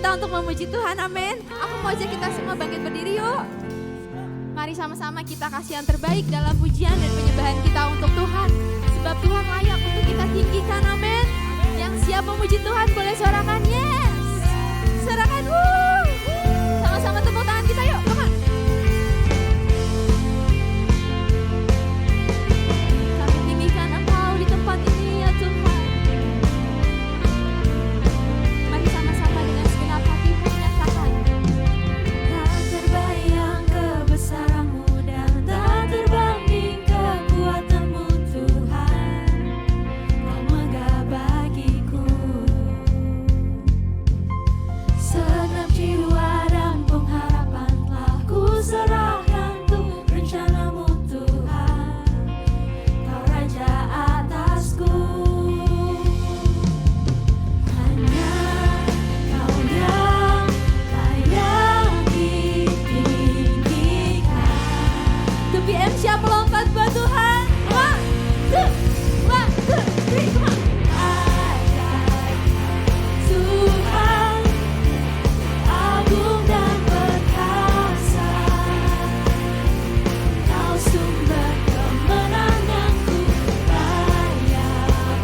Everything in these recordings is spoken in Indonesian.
kita untuk memuji Tuhan, amin. Aku mau ajak kita semua bangkit berdiri yuk. Mari sama-sama kita kasih yang terbaik dalam pujian dan penyembahan kita untuk Tuhan. Sebab Tuhan layak untuk kita tinggikan, amin. Yang siap memuji Tuhan boleh sorakan yes. Sorakan sama-sama tepuk tangan kita yuk, come on. Kami tinggikan Engkau di tempat ini ya Tuhan. Mari sama-sama dengan segenap hati menyatakan, tak terbayang kebesaran-Mu dan tak terbanding kekuatan-Mu Tuhan. Kau megah bagiku. Segenap jiwa dan pengharapan telah ku serahkan untuk rencana-Mu Tuhan. Kau Raja atasku. Hanya Kau yang layak ditinggikan. The PM siap melompat buat Tuhan. 1, 2, 1, 2, 3, come on. Tuhan agung dan perkasa, Kau sumber kemenanganku, layak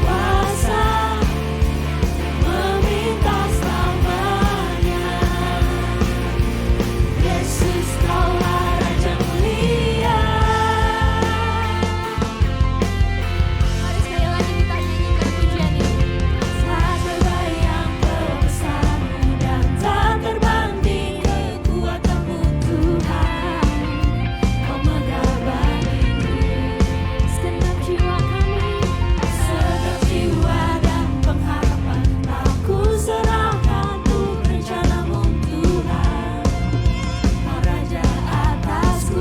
kuasa, meminta selamanya. Yesus Kaulah Raja mulia. Mari sekali lagi kita nyanyikan pujian ini. Tak terbayang kebesaran-Mu dan tak terbanding kekuatan-Mu Tuhan. Kau megah bagiku. Segenap jiwa kami, segenap jiwa dan pengharapan telah ku serahkan untuk rencana-Mu Tuhan. Kau Raja atasku.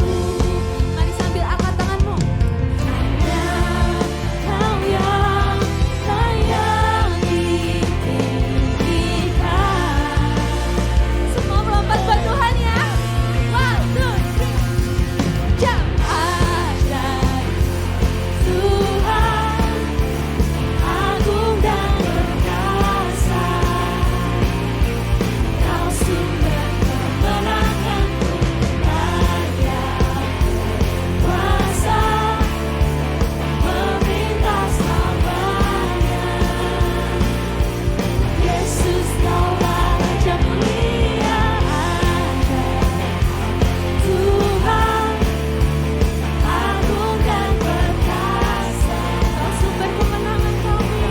Mari sambil angkat tanganmu. Hanya Kau yang layak ditinggikan. Semua melompat buat Tuhan ya. 1, 2, 3. Jam ajaib Tuhan, agung dan perkasa. Kau sumber kemenanganku, layak kuasa, meminta selamanya. Yesus Kaulah Raja mulia. Tuhan agung dan perkasa. Kau sumber kemenangan kami,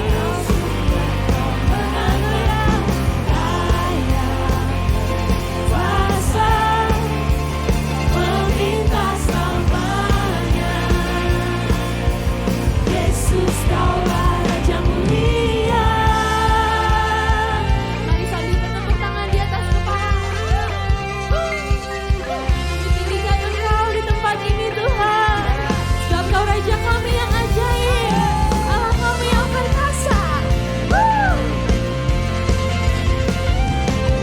kemenangan, layak kuasa, meminta selamanya. Yesus Kaulah Raja mulia. Mari sambil bertepuk tangan di atas kepala. Ditinggikan Engkau di tempat ini Tuhan. Sebab Kau Raja kami yang ajaib, Allah kami yang perkasa.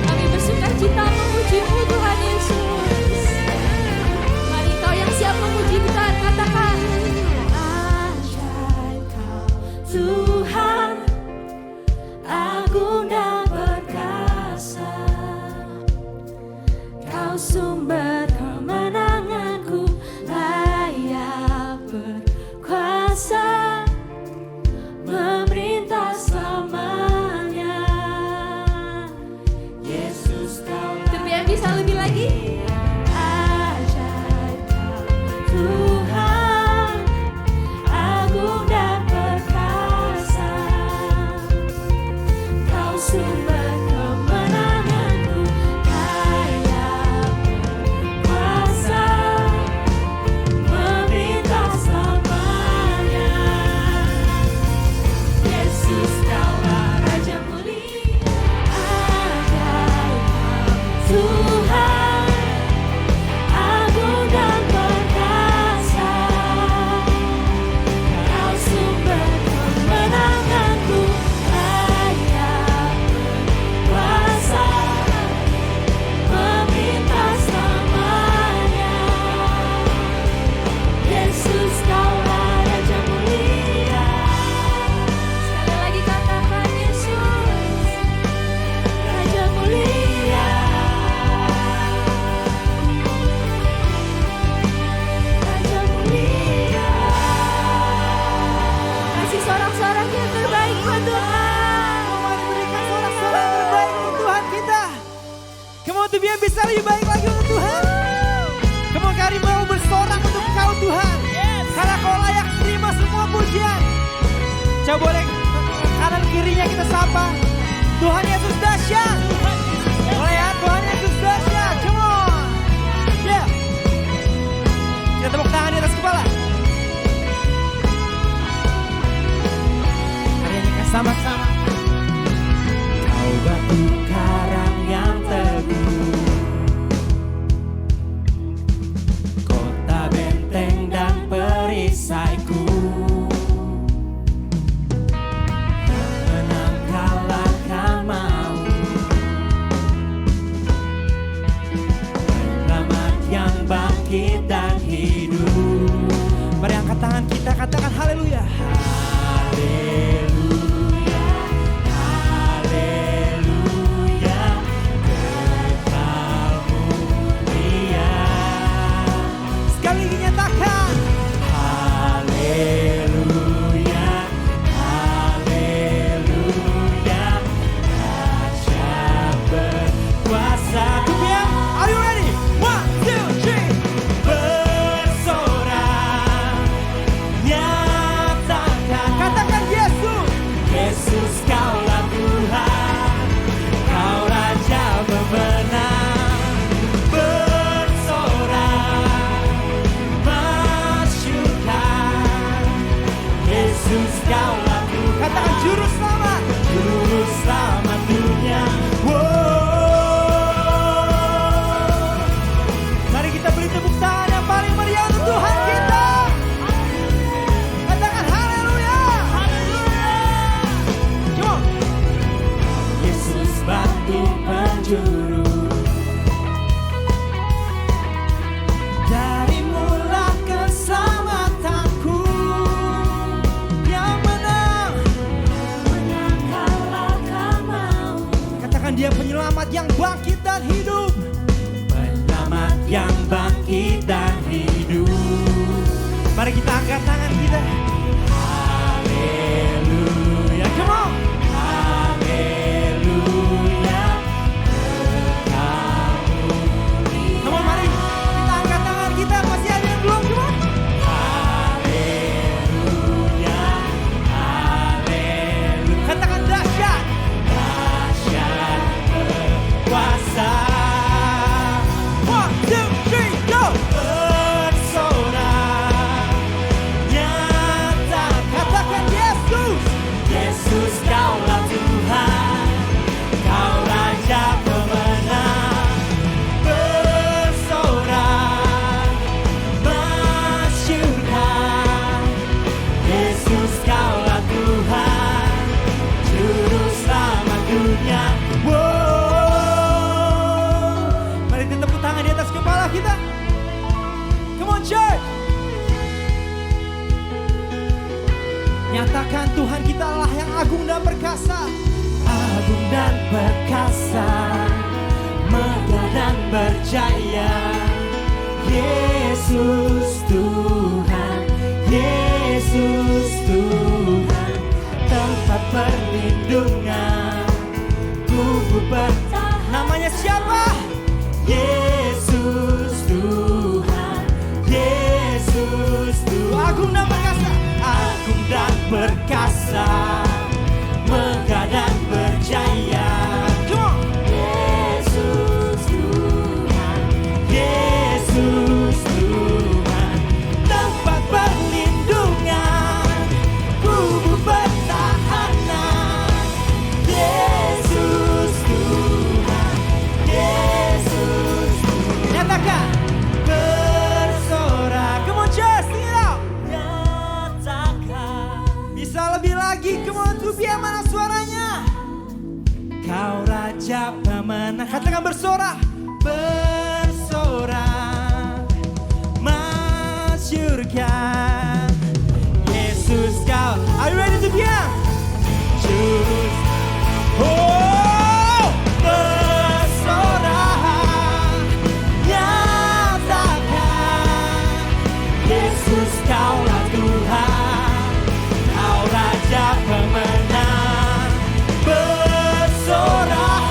Kami bersukacita memuji-Mu Tuhan Yesus. Mari Kau yang siap memuji kita katakan, ajaib Kau Tuhan, agung dan perkasa. Kau sumber kemenanganku, layak berkuasa, memerintah selamanya. Yesus Kau. Tapi yang bisa lebih lagi. Ajaib Kau Tuhan, agung dan perkasa. Kau sumber kemenanganku, layak bisa lebih baik lagi untuk Tuhan. Kemau kami mau bersorak untuk Kau Tuhan. Karena Kau layak terima semua pujian. Coba boleh kanan kirinya kita sapa. Tuhan Yesus dahsyat. Boleh ya, Tuhan Yesus dahsyat. Come on. Yeah. Kita tepuk tangan di atas kepala. Mari nyanyikan sama-sama. Kau batu karang yang teguh, kota benteng dan perisaiku, menang kalahkan mau, penyelamat yang bangkit dan hidup. Mari angkat tangan kita, katakan haleluya. Haleluya, haleluya, kekal mulia. Sekali lagi nyatakan haleluya, haleluya, dahsyat berkuasa. Dunia, are you ready? 1, 2, 3. Bersorak, nyatakan, katakan Yesus, Yesus Kaulah Tuhan, Kau Raja pemenang. Bersorak, masyurkan, Yesus Kaulah Tuhan. Katakan juru selamat, juru selamat dunia. Wow. Mari kita beri tepuk tangan yang paling meriah untuk Tuhan kita. Katakan haleluya. Come on. Yesus batu penjuru, darimulah keselamatanku, yang menang kalahkan maut. Katakan Dia penyelamat yang bangkit dan hidup, penyelamat yang bangkit dan hidup. Mari kita angkat tangan kita. Haleluya, come on. Haleluya, come on, mari kita angkat tangan kita. Masih ada yang belum, come on. Haleluya, haleluya. Katakan dahsyat, dahsyat berkuasa. 1, 2, 3, go. Bersorak, nyatakan, katakan Yesus, Yesus Kaulah Tuhan, Kau Raja pemenang. Bersorak, masyurkan, Yesus Kaulah Tuhan, Juru Selamat dunia. Wow. Mari kita tepuk tangan di atas kepala kita. Come on church. Nyatakan Tuhan kita Allah yang agung dan perkasa. Agung dan perkasa, megah dan berjaya. Yesus Tuhan, Yesus Tuhan, tempat perlindungan, kubu bertahan. Namanya siapa? Yesus Tuhan, Yesus Tuhan. Agung dan perkasa, agung dan perkasa, megah dan berjaya. Come on. Yesus Tuhan, Yesus Tuhan, tempat perlindungan, kubu pertahanan. Yesus Tuhan, Yesus Tuhan. Nyatakan bersorak. Come on church, sing it out. Nyatakan. Bisa lebih lagi, come on Trubia, mana suaranya? Kau Raja pemenang. Katakan bersorak. Bersorak, masyurkan, Yesus Kau. Are you ready to be? Juru. Oh, bersorak, nyatakan, Yesus Kaulah Tuhan, Kau Raja pemenang. Bersorak,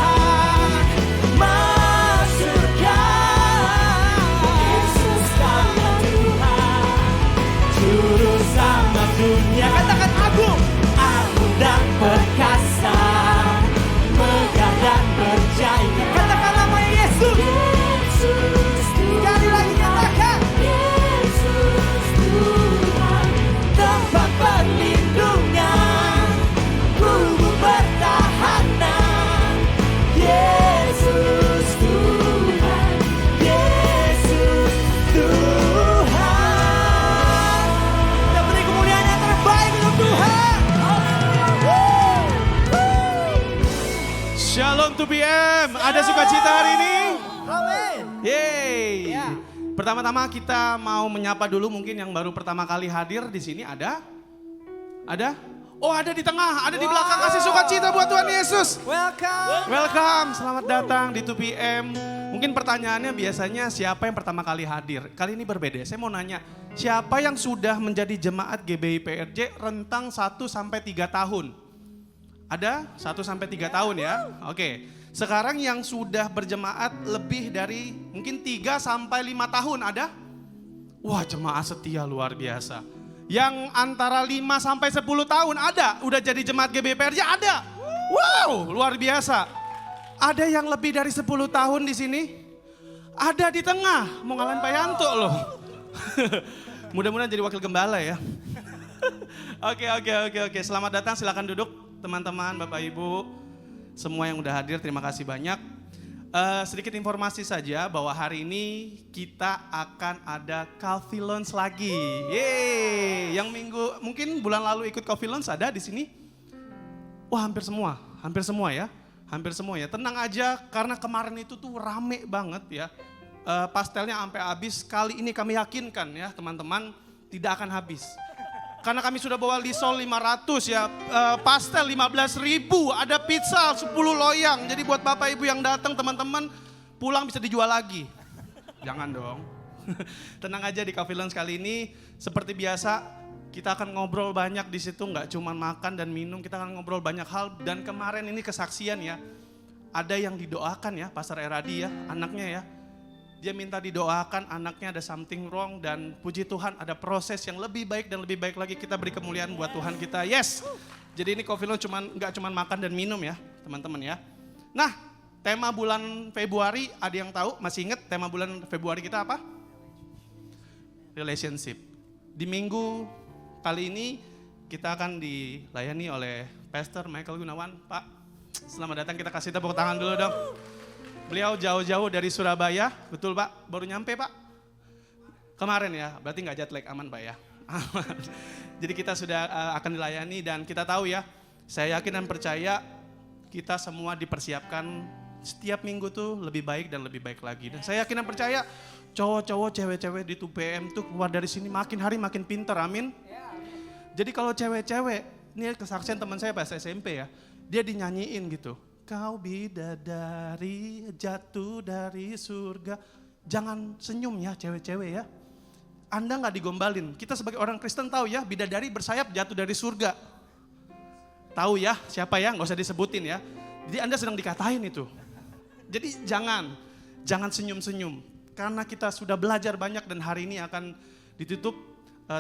sukacita hari ini? Amin. Yeay. Ya. Pertama-tama kita mau menyapa dulu mungkin yang baru pertama kali hadir di sini ada? Ada? Oh ada di tengah, ada di belakang. Kasih sukacita buat Tuhan Yesus. Welcome. Welcome, selamat datang di 2PM. Mungkin pertanyaannya biasanya siapa yang pertama kali hadir? Kali ini berbeda, saya mau nanya. Siapa yang sudah menjadi jemaat GBI PRJ rentang 1 sampai 3 tahun? Ada? 1 sampai 3 tahun ya? Oke. Sekarang yang sudah berjemaat lebih dari mungkin 3 sampai 5 tahun ada? Wah jemaat setia luar biasa. Yang antara 5 sampai 10 tahun ada? Udah jadi jemaat GBI PRJ ada? Wow luar biasa. Ada yang lebih dari 10 tahun di sini? Ada di tengah, mau ngalahin Pak Yanto loh. Mudah-mudahan jadi wakil gembala ya. Oke. Selamat datang, silakan duduk teman-teman, Bapak Ibu. Semua yang udah hadir, terima kasih banyak. Sedikit informasi saja bahwa hari ini kita akan ada Coffee Lounge lagi. Yeay, yang minggu mungkin bulan lalu ikut Coffee Lounge ada di sini? Wah hampir semua ya. Hampir semua ya, tenang aja karena kemarin itu tuh rame banget ya. Pastelnya sampai habis, kali ini kami yakinkan ya teman-teman tidak akan habis. Karena kami sudah bawa lisol 500 ya, pastel 15.000, ada pizza 10 loyang. Jadi buat Bapak Ibu yang datang teman-teman pulang bisa dijual lagi. Jangan dong. Tenang aja di Coffee Lounge kali ini seperti biasa kita akan ngobrol banyak di situ, nggak cuma makan dan minum, kita akan ngobrol banyak hal. Dan kemarin ini kesaksian ya, ada yang didoakan ya, Pastor Eradi ya, anaknya ya. Dia minta didoakan, anaknya ada something wrong dan puji Tuhan ada proses yang lebih baik dan lebih baik lagi. Kita beri kemuliaan buat Tuhan kita, yes. Jadi ini Coffee Lounge nggak cuma makan dan minum ya, teman-teman ya. Nah, tema bulan Februari, ada yang tahu, masih ingat tema bulan Februari kita apa? Relationship. Di minggu kali ini kita akan dilayani oleh Pastor Michael Gunawan. Pak, selamat datang, kita kasih tepuk tangan dulu dong. Beliau jauh-jauh dari Surabaya, betul Pak? Baru nyampe Pak? Kemarin ya, berarti nggak jet lag, aman Pak ya? Aman. Jadi kita sudah akan dilayani dan kita tahu ya, saya yakin dan percaya kita semua dipersiapkan setiap minggu tuh lebih baik dan lebih baik lagi. Dan saya yakin dan percaya cowok-cowok, cewek-cewek di 2PM tuh keluar dari sini makin hari makin pinter, amin. Jadi kalau cewek-cewek, ini kesaksian teman saya pas SMP ya, dia dinyanyiin gitu. Kau bidadari jatuh dari surga. Jangan senyum ya cewek-cewek ya. Anda gak digombalin. Kita sebagai orang Kristen tahu ya, bidadari bersayap jatuh dari surga. Tahu ya siapa ya, gak usah disebutin ya. Jadi Anda sedang dikatain itu. Jadi jangan senyum-senyum. Karena kita sudah belajar banyak dan hari ini akan ditutup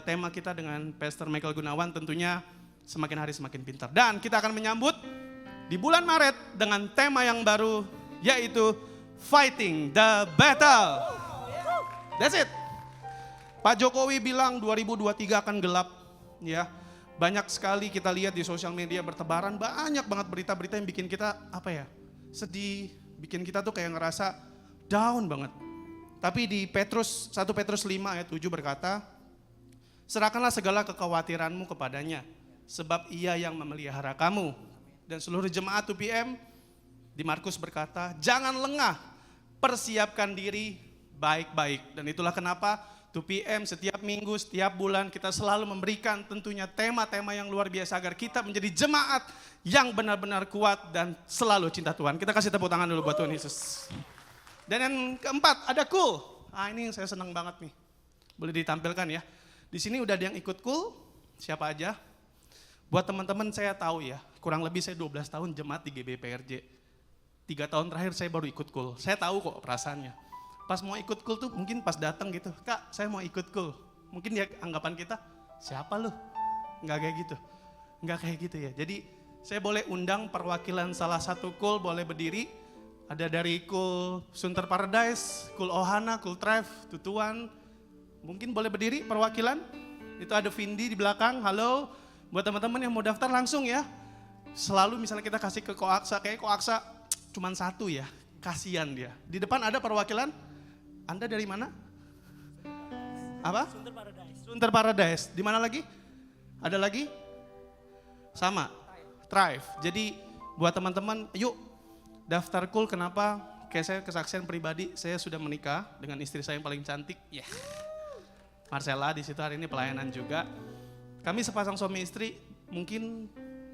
tema kita dengan Pastor Michael Gunawan, tentunya semakin hari semakin pintar. Dan kita akan menyambut di bulan Maret dengan tema yang baru, yaitu Fighting the Battle. That's it. Pak Jokowi bilang 2023 akan gelap. Ya, banyak sekali kita lihat di sosial media bertebaran, banyak banget berita-berita yang bikin kita sedih, bikin kita tuh kayak ngerasa down banget. Tapi di 1 Petrus 5 ayat 7 berkata, serahkanlah segala kekhawatiranmu kepadanya, sebab ia yang memelihara kamu. Dan seluruh jemaat 2PM di Markus berkata, jangan lengah, persiapkan diri baik-baik. Dan itulah kenapa 2PM setiap minggu, setiap bulan kita selalu memberikan tentunya tema-tema yang luar biasa agar kita menjadi jemaat yang benar-benar kuat dan selalu cinta Tuhan. Kita kasih tepuk tangan dulu buat Tuhan Yesus. Dan yang keempat ada cool. Ini yang saya senang banget nih. Boleh ditampilkan ya. Di sini udah ada yang ikut cool. Siapa aja? Buat teman-teman saya tahu ya, kurang lebih saya 12 tahun jemaat di GBI PRJ. 3 tahun terakhir saya baru ikut cool. Saya tahu kok perasaannya. Pas mau ikut cool tuh mungkin pas datang gitu, Kak saya mau ikut cool. Mungkin ya anggapan kita, siapa lu? Enggak kayak gitu. Enggak kayak gitu ya. Jadi saya boleh undang perwakilan salah satu cool boleh berdiri. Ada dari cool Sunter Paradise, cool Ohana, cool Trev, Tutuan. Mungkin boleh berdiri perwakilan. Itu ada Vindi di belakang, halo. Buat teman-teman yang mau daftar langsung ya. Selalu misalnya kita kasih ke Koaksa, kayak Koaksa cuman satu ya, kasihan dia. Di depan ada perwakilan, Anda dari mana? Apa? Sunter Paradise. Sunter Paradise, di mana lagi? Ada lagi? Sama, Thrive. Jadi buat teman-teman, yuk daftar cool, kenapa? kayak saya kesaksian pribadi, saya sudah menikah dengan istri saya yang paling cantik. Ya, Marcella di situ hari ini pelayanan juga. Kami sepasang suami istri, mungkin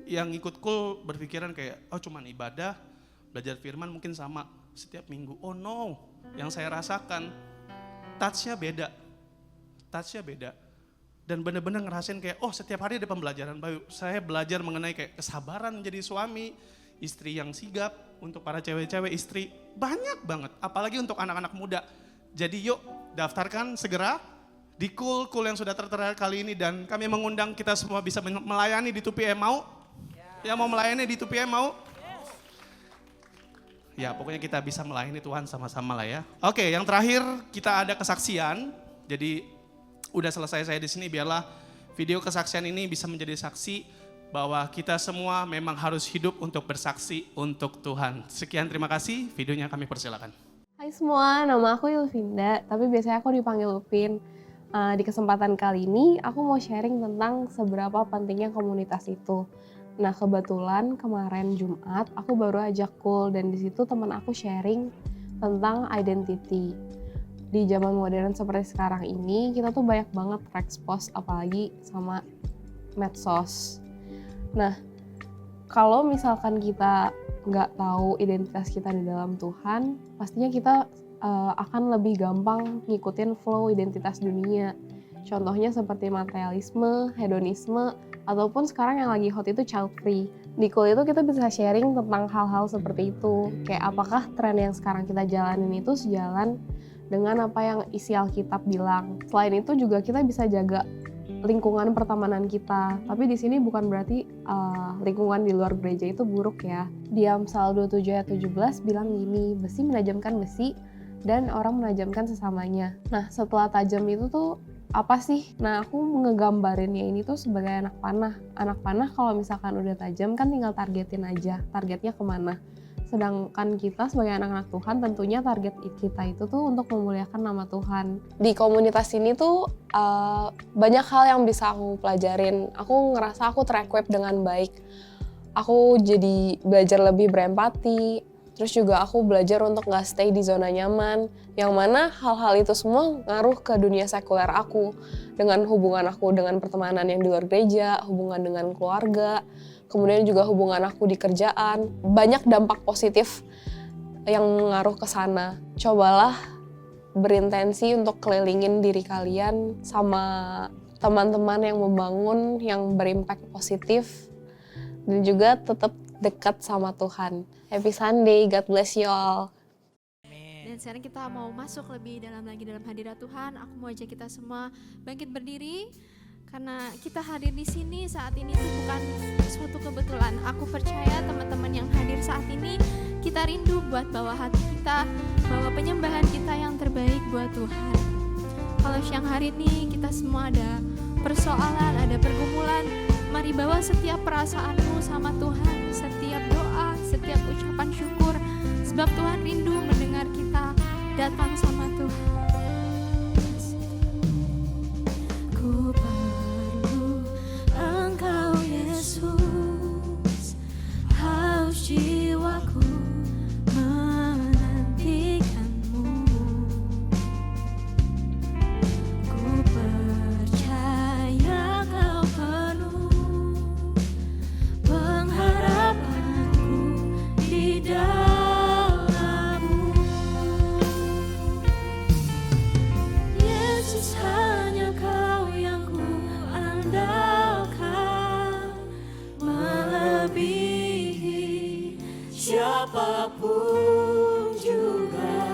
yang ikut cool berpikiran kayak, oh cuman ibadah, belajar firman mungkin sama setiap minggu. Oh no, yang saya rasakan touch-nya beda. Dan benar-benar ngerasain kayak, oh setiap hari ada pembelajaran baru. Saya belajar mengenai kayak kesabaran menjadi suami, istri yang sigap, untuk para cewek-cewek istri, banyak banget. Apalagi untuk anak-anak muda. Jadi yuk daftarkan segera di Cool yang sudah tertera kali ini. Dan kami mengundang kita semua bisa melayani di 2PM, mau? Yang mau melayani di 2PM mau? Ya pokoknya kita bisa melayani Tuhan sama-sama lah ya. Oke, yang terakhir kita ada kesaksian. Jadi udah selesai saya di sini, biarlah video kesaksian ini bisa menjadi saksi bahwa kita semua memang harus hidup untuk bersaksi untuk Tuhan. Sekian, terima kasih. Videonya kami persilakan. Hai semua, nama aku Yulvinda, tapi biasanya aku dipanggil Upin. Di kesempatan kali ini aku mau sharing tentang seberapa pentingnya komunitas itu. Nah kebetulan kemarin Jumat aku baru ajak Cool dan di situ teman aku sharing tentang identity. Di zaman modern seperti sekarang ini, kita tuh banyak banget terekspos apalagi sama medsos. Nah, kalau misalkan kita nggak tahu identitas kita di dalam Tuhan, pastinya kita akan lebih gampang ngikutin flow identitas dunia. Contohnya seperti materialisme, hedonisme, ataupun sekarang yang lagi hot itu child free. Di Cool itu kita bisa sharing tentang hal-hal seperti itu. Kayak apakah tren yang sekarang kita jalanin itu sejalan dengan apa yang isi Alkitab bilang. Selain itu juga kita bisa jaga lingkungan pertemanan kita. Tapi di sini bukan berarti lingkungan di luar gereja itu buruk ya. Di Amsal 27 ayat 17 bilang gini, besi menajamkan besi dan orang menajamkan sesamanya. Nah setelah tajam itu tuh apa sih? Nah aku ngegambarinnya ini tuh sebagai anak panah. Anak panah kalau misalkan udah tajam kan tinggal targetin aja, targetnya kemana. Sedangkan kita sebagai anak-anak Tuhan tentunya target kita itu tuh untuk memuliakan nama Tuhan. Di komunitas ini tuh banyak hal yang bisa aku pelajarin. Aku ngerasa aku ter-equip dengan baik. Aku jadi belajar lebih berempati. Terus juga aku belajar untuk gak stay di zona nyaman. Yang mana hal-hal itu semua ngaruh ke dunia sekuler aku. Dengan hubungan aku dengan pertemanan yang di luar gereja, hubungan dengan keluarga. Kemudian juga hubungan aku di kerjaan, banyak dampak positif yang ngaruh ke sana. Cobalah berintensi untuk kelilingin diri kalian sama teman-teman yang membangun, yang berimpact positif, dan juga tetap dekat sama Tuhan. Happy Sunday, God bless you all. Dan sekarang kita mau masuk lebih dalam lagi dalam hadirat Tuhan. Aku mau ajak kita semua bangkit berdiri. Karena kita hadir di sini saat ini itu bukan suatu kebetulan. Aku percaya teman-teman yang hadir saat ini, kita rindu buat bawa hati kita, bawa penyembahan kita yang terbaik buat Tuhan. Kalau siang hari ini kita semua ada persoalan, ada pergumulan, mari bawa setiap perasaanmu sama Tuhan, setiap doa, setiap ucapan syukur. Sebab Tuhan rindu mendengar kita datang sama Tuhan. Jiwaku menantikanmu, ku percaya kau penuh pengharapanku di dalammu. Yesus, hanya kau yang ku andalkan, melebihi siapapun juga.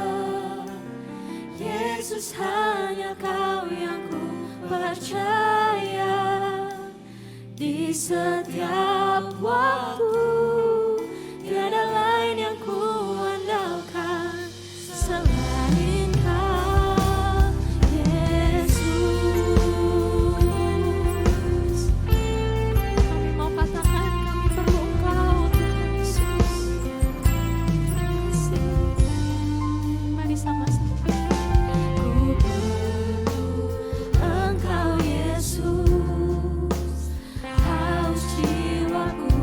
Yesus, hanya kau yang ku percaya di setiap waktu. Tiada lain yang ku andalkan selain kau, Yesus. Kami mau katakan kami perlu Engkau, Tuhan Yesus. Mari sama-sama. Ku perlu Engkau, Yesus. Haus jiwaku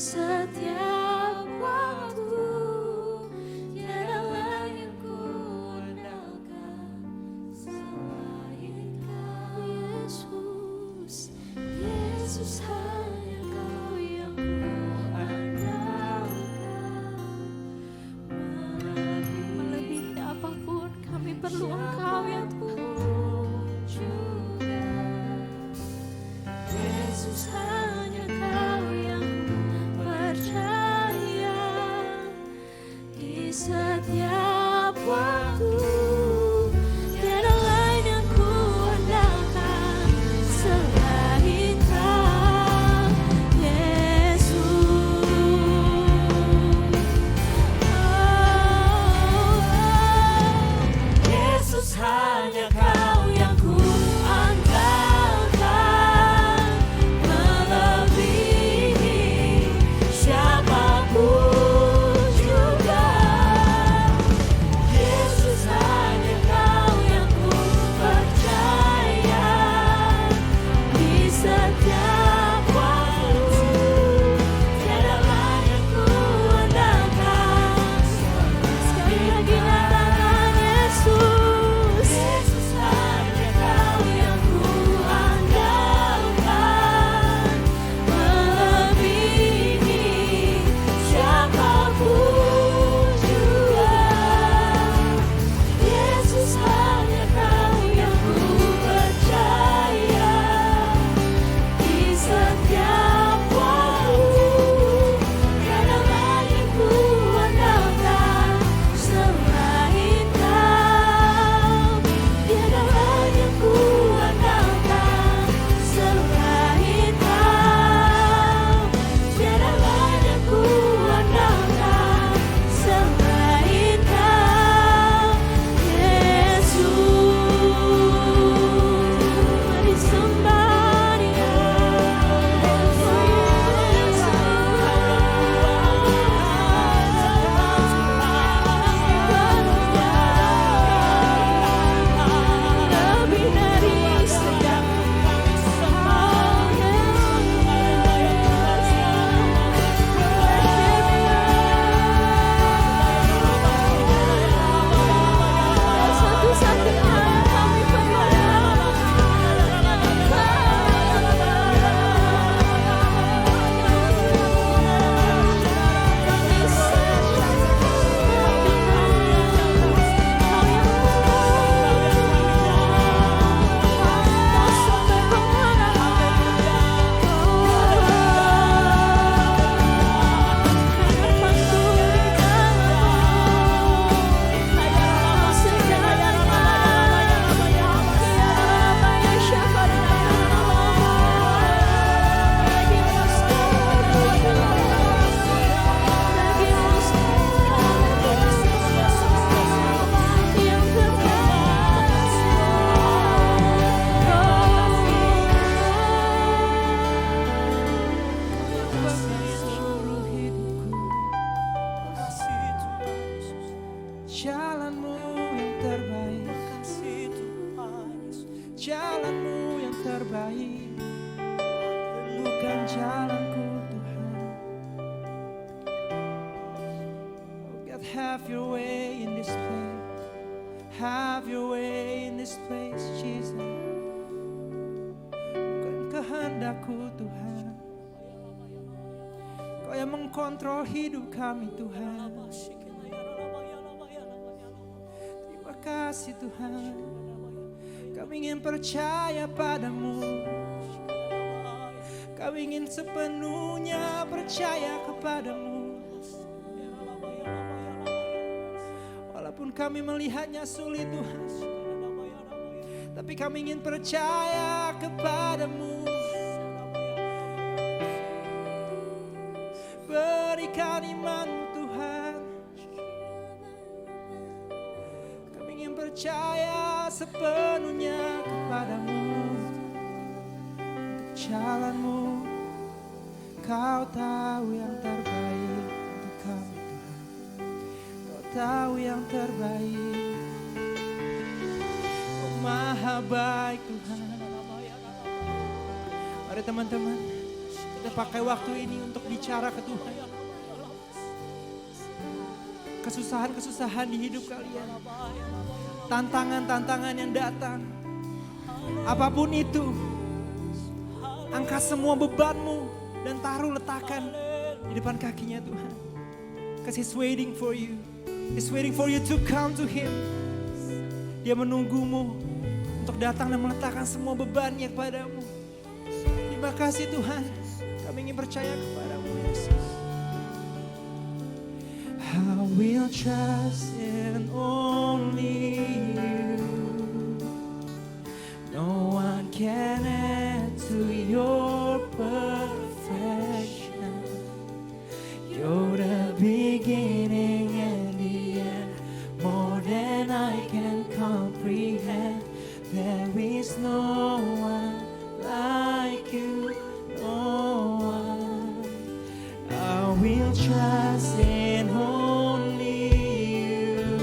setiap waktu, tiada lain yang ku andalkan selain Kau, Yesus. Yesus, hanya Kau yang ku andalkan. Melebihi apapun kami perlu Engkau ya Tuhan. Yesus, hanya Kau yang ku percaya. Di setiap waktu, tiada lain yang ku andalkan selain Kau, Yesus. Yesus, hanya Kau yang ku andalkan, melebihi siapapun juga. Yesus, hanya Kau yang ku percaya. Di setiap waktu, tiada lain yang ku andalkan. Sekali lagi nyatakan, Yesus. Yesus, hanya Kau yang ku andalkan, melebihi siapapun juga. Yesus, hanya Kau yang ku percaya. Di setiap waktu, tiada lain yang ku andalkan selain Kau. Tiada lain yang ku andalkan selain Kau. Tiada lain yang ku andalkan selain Kau, Yesus. Disembah Dia, lebih dari sedang satu-satunya yang kami Jalanmu yang terbaik, jalanmu yang terbaik, bukan jalanku Tuhan. Oh God, have your way in this place, have your way in this place, Jesus. Bukan kehendakku Tuhan, Kau yang mengkontrol hidup kami Tuhan. Terima kasih Tuhan, kami ingin percaya padamu, kami ingin sepenuhnya percaya kepadamu. Walaupun kami melihatnya sulit Tuhan, tapi kami ingin percaya kepadamu. Berikan iman Tuhan, kami ingin percaya sepenuhnya kepadamu. Untuk jalanmu, Kau tahu yang terbaik untuk kami Tuhan. Kau tahu yang terbaik. Oh, Maha baik Tuhan. Mari teman-teman, Kita pakai waktu ini untuk bicara ke Tuhan. Kesusahan-kesusahan di hidup kalian. Tantangan-tantangan yang datang. Apapun itu. Angkat semua bebanmu dan taruh letakkan di depan kakinya Tuhan. Because He's waiting for you. He's waiting for you to come to Him. Dia menunggumu untuk datang dan meletakkan semua bebannya kepadamu. Terima kasih Tuhan. Kami ingin percaya kepadamu Yesus. I will trust in only you. No one can add to your perfection. You're the beginning and the end, more than I can comprehend. There is no one like you, no one. I will trust in only you.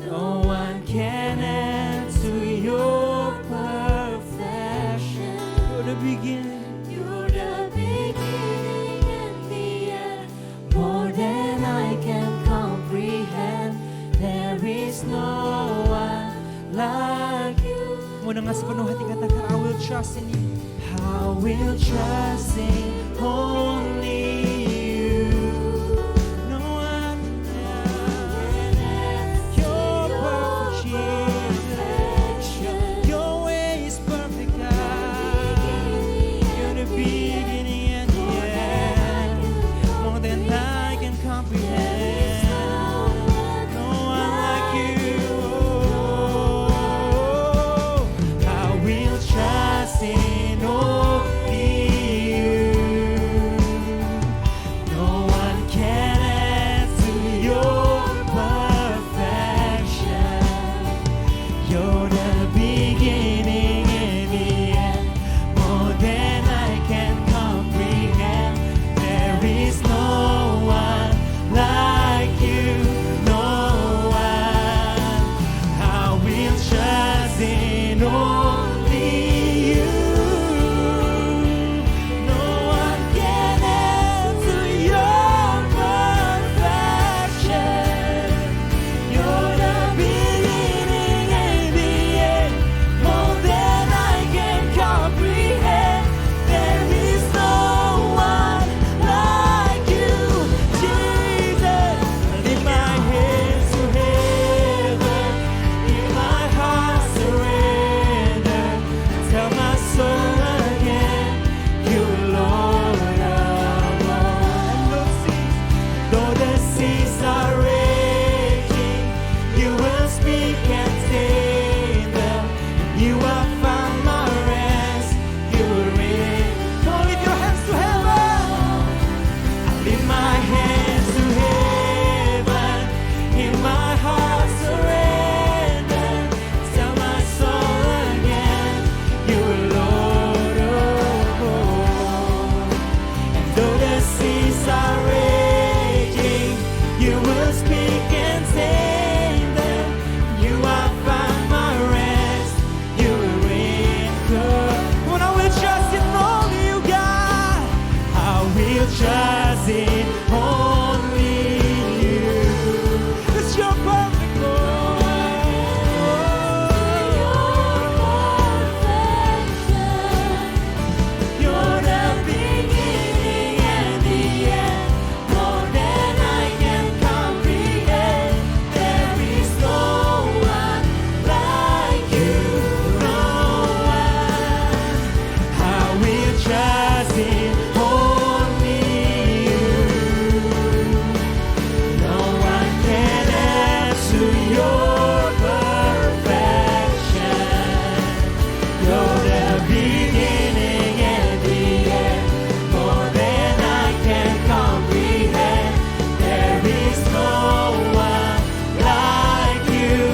No one can add to your perfection. You're the beginning. You're the beginning and the end, more than I can comprehend. There is no one like you. Mau dengan sepenuh hati katakan, I will trust in you. I will trust in only you. No one else. Your perfect Jesus. Your way is perfect, God. You're the beginning and the end, more than I can comprehend. No one like you. I will trust in only you. No one can add to your perfection. You're the beginning and the end, more than I can comprehend. There is no one like you, no one. I will trust in only you. No one can add to your perfection. You're the beginning and the end, more than I can comprehend. There is no one like you, Jesus. Lift my hands to heaven, in my heart surrender. Tell my soul again, you Lord of all. Though the seas are raging, you will speak and tame them. You have found my rest, you will reign. Come on, lift your hands to heaven. I lift my hands to heaven, in my heart surrender. Tell my soul again, you are Lord of all. And though the seas are raging, you will speak and tame them. You have found my rest, you will reign good. When I will trust in only you, God, I will trust in only you. It's your perfect You're the beginning and the end, more than I can comprehend. There is no one like you, no one. I will trust in only you. No one can add to your perfection. You're the beginning and the end, more than I can comprehend. There is no one like you,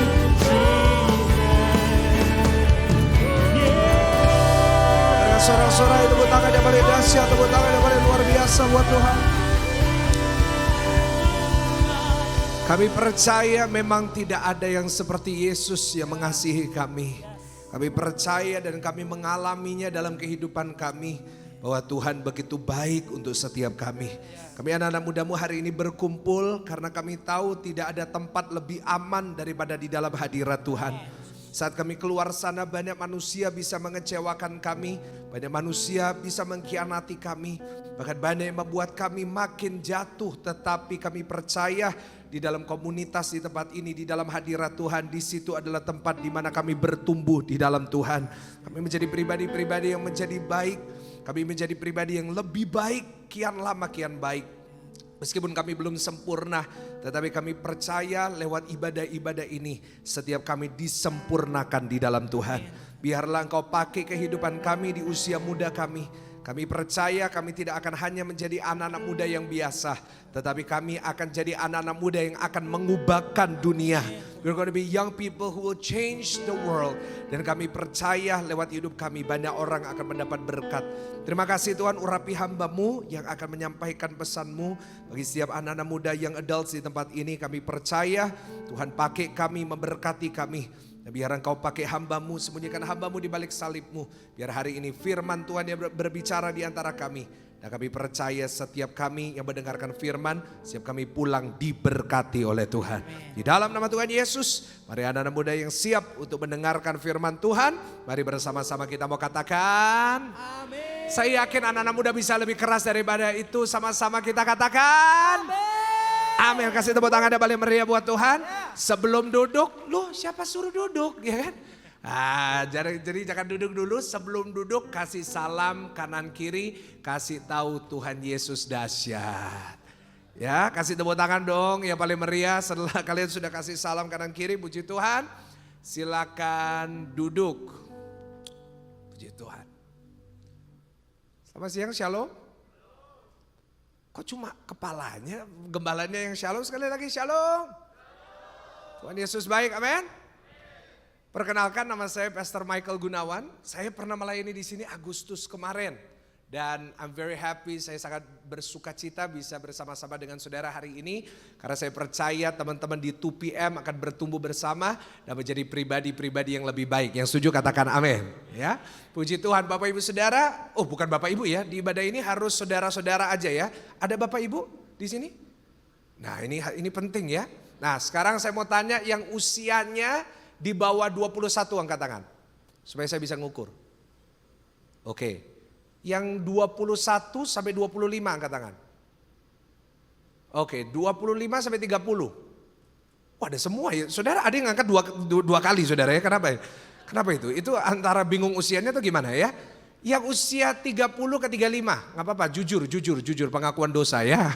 Dengan sorak-sorai tepuk tangan yang paling dahsyat, tepuk tangan yang paling luar biasa buat Tuhan. Kami percaya memang tidak ada yang seperti Yesus yang mengasihi kami. Kami percaya dan kami mengalaminya dalam kehidupan kami. bahwa Tuhan begitu baik untuk setiap kami. Kami anak-anak mudamu hari ini berkumpul karena kami tahu tidak ada tempat lebih aman daripada di dalam hadirat Tuhan. Saat kami keluar sana banyak manusia bisa mengecewakan kami, banyak manusia bisa mengkhianati kami, bahkan banyak yang membuat kami makin jatuh. Tetapi kami percaya di dalam komunitas di tempat ini, di dalam hadirat Tuhan, di situ adalah tempat di mana kami bertumbuh di dalam Tuhan. Kami menjadi pribadi-pribadi yang menjadi baik, kami menjadi pribadi yang lebih baik, kian lama kian baik. Meskipun kami belum sempurna, tetapi kami percaya lewat ibadah-ibadah ini setiap kami disempurnakan di dalam Tuhan. Biarlah Engkau pakai kehidupan kami di usia muda kami. Kami percaya kami tidak akan hanya menjadi anak-anak muda yang biasa, tetapi kami akan jadi anak-anak muda yang akan mengubahkan dunia. We're going to be young people who will change the world. Dan kami percaya lewat hidup kami banyak orang akan mendapat berkat. Terima kasih Tuhan, urapi hamba-Mu yang akan menyampaikan pesan-Mu bagi setiap anak-anak muda yang adults di tempat ini. Kami percaya Tuhan pakai kami, memberkati kami. Dan biar Engkau pakai hamba-Mu, sembunyikan hamba-Mu di balik salib-Mu. Biar hari ini firman Tuhan yang berbicara di antara kami. Dan kami percaya setiap kami yang mendengarkan firman, setiap kami pulang diberkati oleh Tuhan. Di dalam nama Tuhan Yesus, mari anak-anak muda yang siap untuk mendengarkan firman Tuhan. Mari bersama-sama kita mau katakan. Amin. Saya yakin anak-anak muda bisa lebih keras daripada itu. Sama-sama kita katakan. Amin. Kasih tepuk tangan ada balik meriah buat Tuhan. Sebelum duduk, loh siapa suruh duduk, ya kan? Jadi jangan duduk dulu, sebelum duduk kasih salam kanan kiri, kasih tahu Tuhan Yesus dahsyat. Ya, kasih tepuk tangan dong yang paling meriah setelah kalian sudah kasih salam kanan kiri, puji Tuhan. Silakan duduk. Puji Tuhan. Selamat siang, shalom. Kok cuma kepalanya, gembalanya yang shalom, sekali lagi shalom. Tuhan Yesus baik, amin. Perkenalkan, nama saya Pastor Michael Gunawan. Saya pernah melayani di sini Agustus kemarin. Dan I'm very happy, saya sangat bersuka cita bisa bersama-sama dengan saudara hari ini. Karena saya percaya teman-teman di 2PM akan bertumbuh bersama dan menjadi pribadi-pribadi yang lebih baik. Yang setuju katakan amin. Ya, puji Tuhan Bapak Ibu Saudara. Oh bukan Bapak Ibu ya, di ibadah ini harus saudara-saudara aja ya. Ada Bapak Ibu di sini? Nah ini penting ya. Nah sekarang saya mau tanya yang usianya di bawah 21 angkat tangan. Supaya saya bisa ngukur. Oke. Yang 21 sampai 25 angkat tangan. Oke, 25 sampai 30. Wah ada semua ya. Saudara ada yang angkat dua kali saudara ya. Kenapa ya? Kenapa itu? Itu antara bingung usianya atau gimana ya? Yang usia 30 ke 35. Gak apa-apa, jujur pengakuan dosa ya.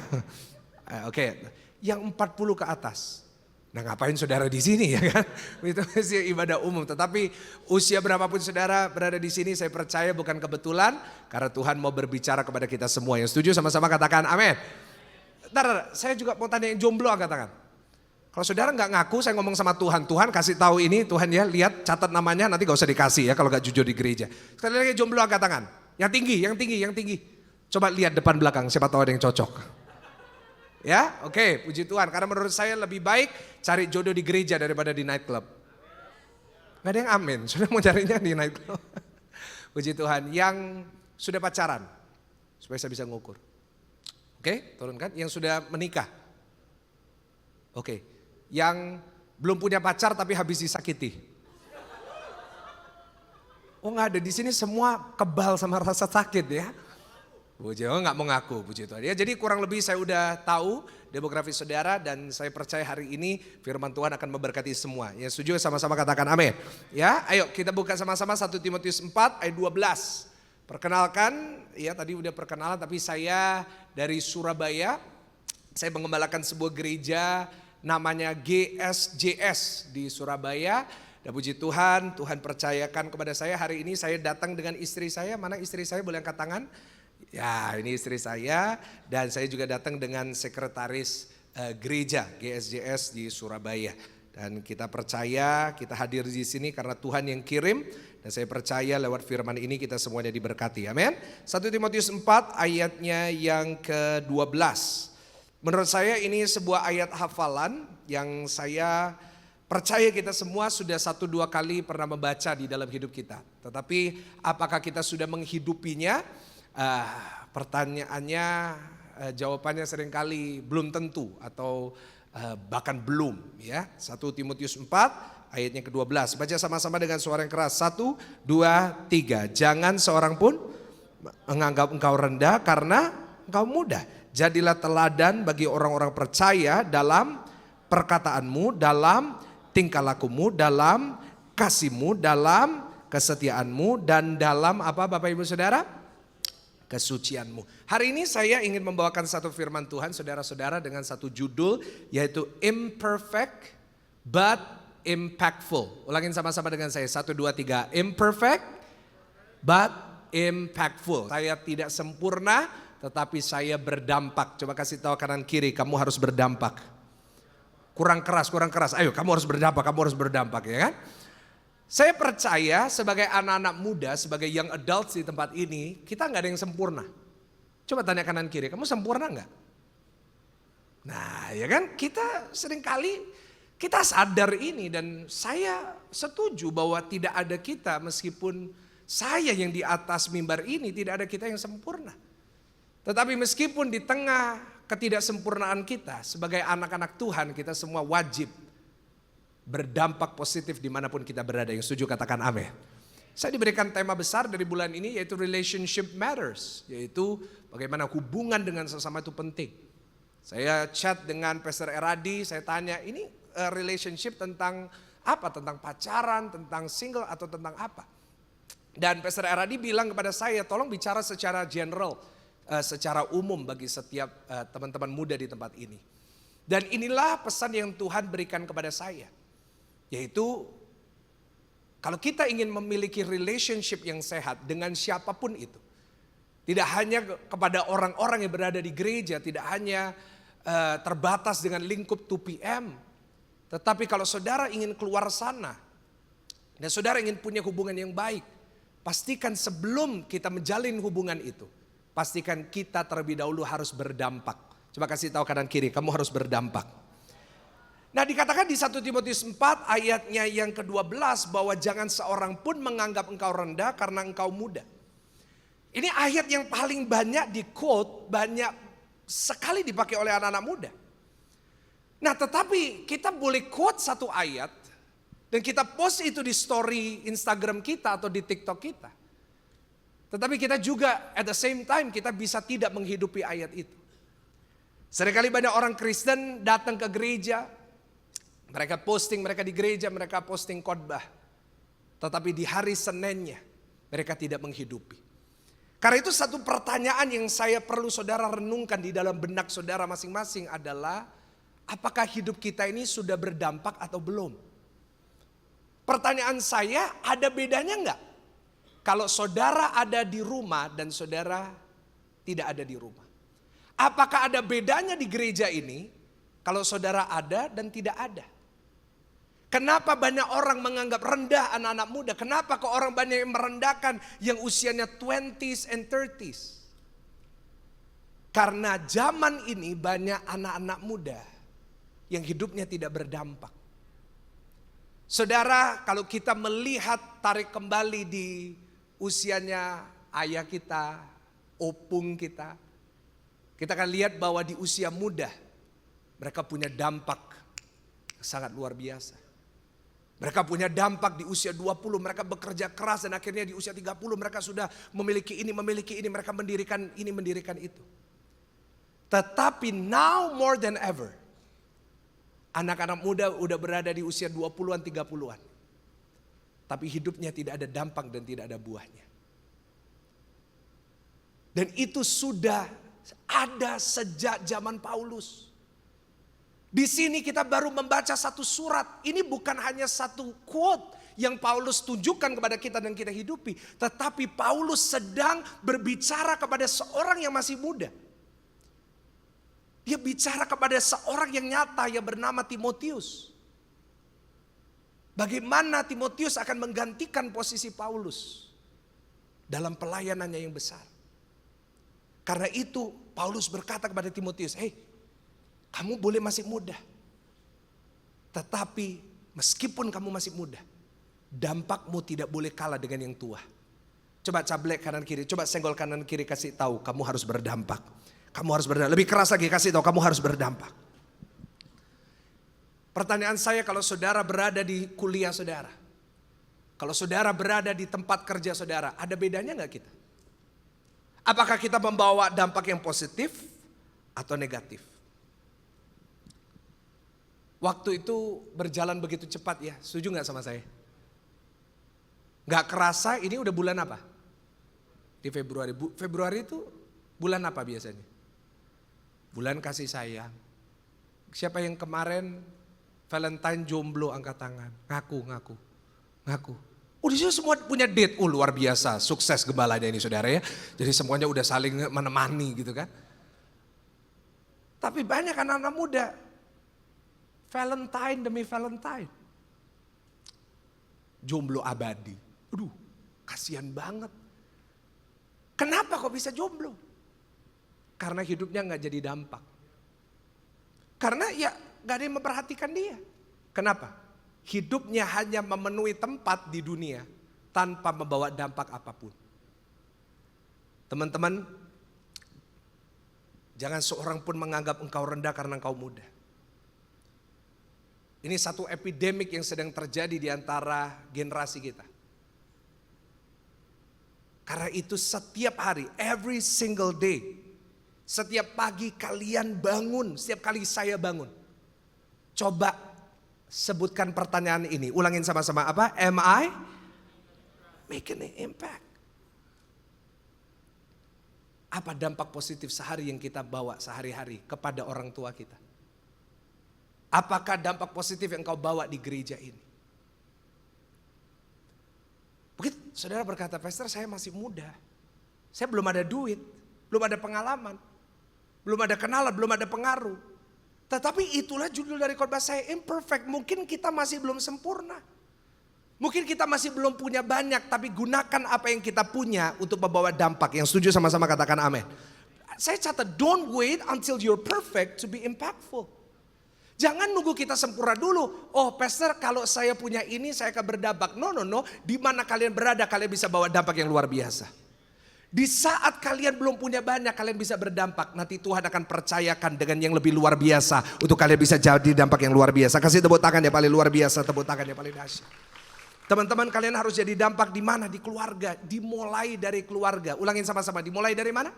Oke. Yang 40 ke atas. Nah ngapain saudara di sini ya kan? Itu masih ibadah umum. Tetapi usia berapapun saudara berada di sini, saya percaya bukan kebetulan. Karena Tuhan mau berbicara kepada kita semua. Yang setuju sama-sama katakan amin. Ntar, saya juga mau tanya yang jomblo angkat tangan. Kalau saudara nggak ngaku, saya ngomong sama Tuhan. Tuhan kasih tahu ini, Tuhan ya lihat catat namanya, nanti gak usah dikasih ya kalau gak jujur di gereja. Sekali lagi jomblo angkat tangan. Yang tinggi. Coba lihat depan belakang, siapa tahu ada yang cocok. Ya, oke, puji Tuhan. Karena menurut saya lebih baik cari jodoh di gereja daripada di nightclub. Gak ada yang amin, sudah mau carinya di nightclub. Puji Tuhan, yang sudah pacaran, supaya saya bisa ngukur. Oke, turunkan. Yang sudah menikah. Oke, yang belum punya pacar tapi habis disakiti. Oh gak ada, di sini semua kebal sama rasa sakit ya. Puji Tuhan nggak mau ngaku, puji Tuhan. Ya, jadi kurang lebih saya udah tahu demografi saudara dan saya percaya hari ini firman Tuhan akan memberkati semua. Ya setuju sama-sama katakan amin. Ya, ayo kita buka sama-sama 1 Timotius 4 ayat 12. Perkenalkan, ya tadi udah perkenalan tapi saya dari Surabaya. Saya mengembalakan sebuah gereja namanya GSJS di Surabaya. Dan puji Tuhan, Tuhan percayakan kepada saya hari ini saya datang dengan istri saya. Mana istri saya, boleh angkat tangan? Ya ini istri saya dan saya juga datang dengan sekretaris gereja GSJS di Surabaya. Dan kita percaya kita hadir di sini karena Tuhan yang kirim. Dan saya percaya lewat firman ini kita semuanya diberkati. Amin. 1 Timotius 4 ayatnya yang ke-12. Menurut saya ini sebuah ayat hafalan yang saya percaya kita semua sudah 1-2 kali pernah membaca di dalam hidup kita. Tetapi apakah kita sudah menghidupinya? Pertanyaannya, jawabannya seringkali belum tentu atau bahkan belum ya. 1 Timotius 4 ayatnya ke-12. Baca sama-sama dengan suara yang keras. 1, 2, 3. Jangan seorang pun menganggap engkau rendah karena engkau muda. Jadilah teladan bagi orang-orang percaya dalam perkataanmu, dalam tingkah lakumu, dalam kasihmu, dalam kesetiaanmu, dan dalam apa Bapak Ibu Saudara? Kesucianmu. Hari ini saya ingin membawakan satu firman Tuhan saudara-saudara dengan satu judul yaitu imperfect but impactful. Ulangin sama-sama dengan saya. 1, 2, 3. Imperfect but impactful. Saya tidak sempurna tetapi saya berdampak. Coba kasih tahu kanan kiri, kamu harus berdampak. Kurang keras. Ayo kamu harus berdampak ya kan? Saya percaya sebagai anak-anak muda, sebagai young adults di tempat ini, kita nggak ada yang sempurna. Coba tanya kanan kiri, kamu sempurna nggak? Nah ya kan, kita seringkali kita sadar ini dan saya setuju bahwa tidak ada kita meskipun saya yang di atas mimbar ini tidak ada kita yang sempurna. Tetapi meskipun di tengah ketidaksempurnaan kita sebagai anak-anak Tuhan, kita semua wajib berdampak positif dimanapun kita berada. Yang setuju katakan amin. Saya diberikan tema besar dari bulan ini yaitu relationship matters. Yaitu bagaimana hubungan dengan sesama itu penting. Saya chat dengan Pastor Eradi, saya tanya ini relationship tentang apa? Tentang pacaran, tentang single atau tentang apa? Dan Pastor Eradi bilang kepada saya tolong bicara secara general, secara umum bagi setiap teman-teman muda di tempat ini. Dan inilah pesan yang Tuhan berikan kepada saya. Yaitu kalau kita ingin memiliki relationship yang sehat dengan siapapun itu. Tidak hanya kepada orang-orang yang berada di gereja, tidak hanya terbatas dengan lingkup 2PM. Tetapi kalau saudara ingin keluar sana dan saudara ingin punya hubungan yang baik, pastikan sebelum kita menjalin hubungan itu, pastikan kita terlebih dahulu harus berdampak. Coba kasih tahu kanan kiri, kamu harus berdampak. Nah dikatakan di 1 Timotius 4 ayatnya yang ke-12 bahwa jangan seorang pun menganggap engkau rendah karena engkau muda. Ini ayat yang paling banyak di quote, banyak sekali dipakai oleh anak-anak muda. Nah tetapi kita boleh quote satu ayat dan kita post itu di story Instagram kita atau di TikTok kita. Tetapi kita juga at the same time kita bisa tidak menghidupi ayat itu. Seringkali banyak orang Kristen datang ke gereja, mereka posting, mereka di gereja, mereka posting khotbah. Tetapi di hari Seninnya mereka tidak menghidupi. Karena itu satu pertanyaan yang saya perlu saudara renungkan di dalam benak saudara masing-masing adalah apakah hidup kita ini sudah berdampak atau belum? Pertanyaan saya, ada bedanya enggak? Kalau saudara ada di rumah dan saudara tidak ada di rumah. Apakah ada bedanya di gereja ini kalau saudara ada dan tidak ada? Kenapa banyak orang menganggap rendah anak-anak muda? Kenapa kok orang banyak yang merendahkan yang usianya 20s and 30s? Karena zaman ini banyak anak-anak muda yang hidupnya tidak berdampak. Saudara, kalau kita melihat tarik kembali di usianya ayah kita, opung kita akan lihat bahwa di usia muda mereka punya dampak sangat luar biasa. Mereka punya dampak di usia 20, mereka bekerja keras dan akhirnya di usia 30 mereka sudah memiliki ini, mereka mendirikan ini, mendirikan itu. Tetapi now more than ever, anak-anak muda udah berada di usia 20-an, 30-an. Tapi hidupnya tidak ada dampak dan tidak ada buahnya. Dan itu sudah ada sejak zaman Paulus. Di sini kita baru membaca satu surat. Ini bukan hanya satu quote yang Paulus tunjukkan kepada kita dan kita hidupi. Tetapi Paulus sedang berbicara kepada seorang yang masih muda. Dia bicara kepada seorang yang nyata yang bernama Timotius. Bagaimana Timotius akan menggantikan posisi Paulus dalam pelayanannya yang besar. Karena itu Paulus berkata kepada Timotius, "Hey, kamu boleh masih muda. Tetapi meskipun kamu masih muda, dampakmu tidak boleh kalah dengan yang tua. Coba cablek kanan kiri, coba senggol kanan kiri, kasih tahu kamu harus berdampak. Kamu harus berdampak. Lebih keras lagi, kasih tahu kamu harus berdampak. Pertanyaan saya, kalau saudara berada di kuliah saudara, kalau saudara berada di tempat kerja saudara, ada bedanya nggak kita? Apakah kita membawa dampak yang positif atau negatif? Waktu itu berjalan begitu cepat ya, setuju nggak sama saya? Nggak kerasa ini udah bulan apa? Di Februari. Februari itu bulan apa biasanya? Bulan kasih sayang. Siapa yang kemarin Valentine jomblo angkat tangan? Ngaku. Di sini semua punya date. Luar biasa, sukses gembalanya ini saudara ya. Jadi semuanya udah saling menemani gitu kan. Tapi banyak anak-anak muda, Valentine demi Valentine. Jomblo abadi. Aduh, kasihan banget. Kenapa kok bisa jomblo? Karena hidupnya gak jadi dampak. Karena ya gak ada yang memperhatikan dia. Kenapa? Hidupnya hanya memenuhi tempat di dunia tanpa membawa dampak apapun. Teman-teman, jangan seorang pun menganggap engkau rendah karena engkau muda. Ini satu epidemik yang sedang terjadi di antara generasi kita. Karena itu setiap hari, every single day, setiap pagi kalian bangun, setiap kali saya bangun. Coba sebutkan pertanyaan ini, ulangin sama-sama apa? Am I making an impact? Apa dampak positif sehari yang kita bawa sehari-hari kepada orang tua kita? Apakah dampak positif yang kau bawa di gereja ini? Begitu saudara berkata, Pastor saya masih muda. Saya belum ada duit, belum ada pengalaman, belum ada kenalan, belum ada pengaruh. Tetapi itulah judul dari khotbah saya, imperfect. Mungkin kita masih belum sempurna. Mungkin kita masih belum punya banyak, tapi gunakan apa yang kita punya untuk membawa dampak. Yang setuju sama-sama katakan amin. Saya catat, don't wait until you're perfect to be impactful. Jangan nunggu kita sempurna dulu. Oh pastor, kalau saya punya ini saya akan berdampak. No. Di mana kalian berada kalian bisa bawa dampak yang luar biasa. Di saat kalian belum punya banyak kalian bisa berdampak. Nanti Tuhan akan percayakan dengan yang lebih luar biasa. Untuk kalian bisa jadi dampak yang luar biasa. Kasih tepuk tangan yang paling luar biasa. Tepuk tangan yang paling dahsyat. Teman-teman kalian harus jadi dampak di mana? Di keluarga. Dimulai dari keluarga. Ulangin sama-sama. Dimulai dari mana?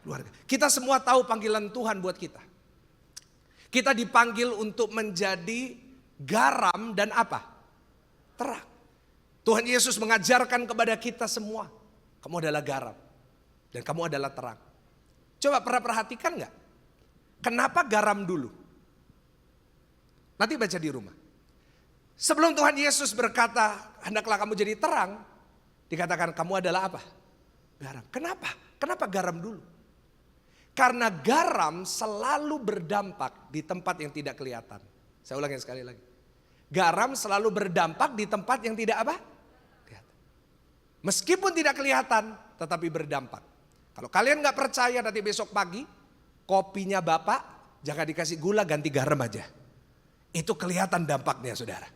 Keluarga. Kita semua tahu panggilan Tuhan buat kita. Kita dipanggil untuk menjadi garam dan apa? Terang. Tuhan Yesus mengajarkan kepada kita semua. Kamu adalah garam. Dan kamu adalah terang. Coba pernah perhatikan gak? Kenapa garam dulu? Nanti baca di rumah. Sebelum Tuhan Yesus berkata, hendaklah kamu jadi terang. Dikatakan kamu adalah apa? Garam. Kenapa? Kenapa garam dulu? Karena garam selalu berdampak di tempat yang tidak kelihatan. Saya ulangi sekali lagi. Garam selalu berdampak di tempat yang tidak apa? Kelihatan. Meskipun tidak kelihatan, tetapi berdampak. Kalau kalian gak percaya nanti besok pagi, kopinya Bapak jangan dikasih gula, ganti garam aja. Itu kelihatan dampaknya saudara.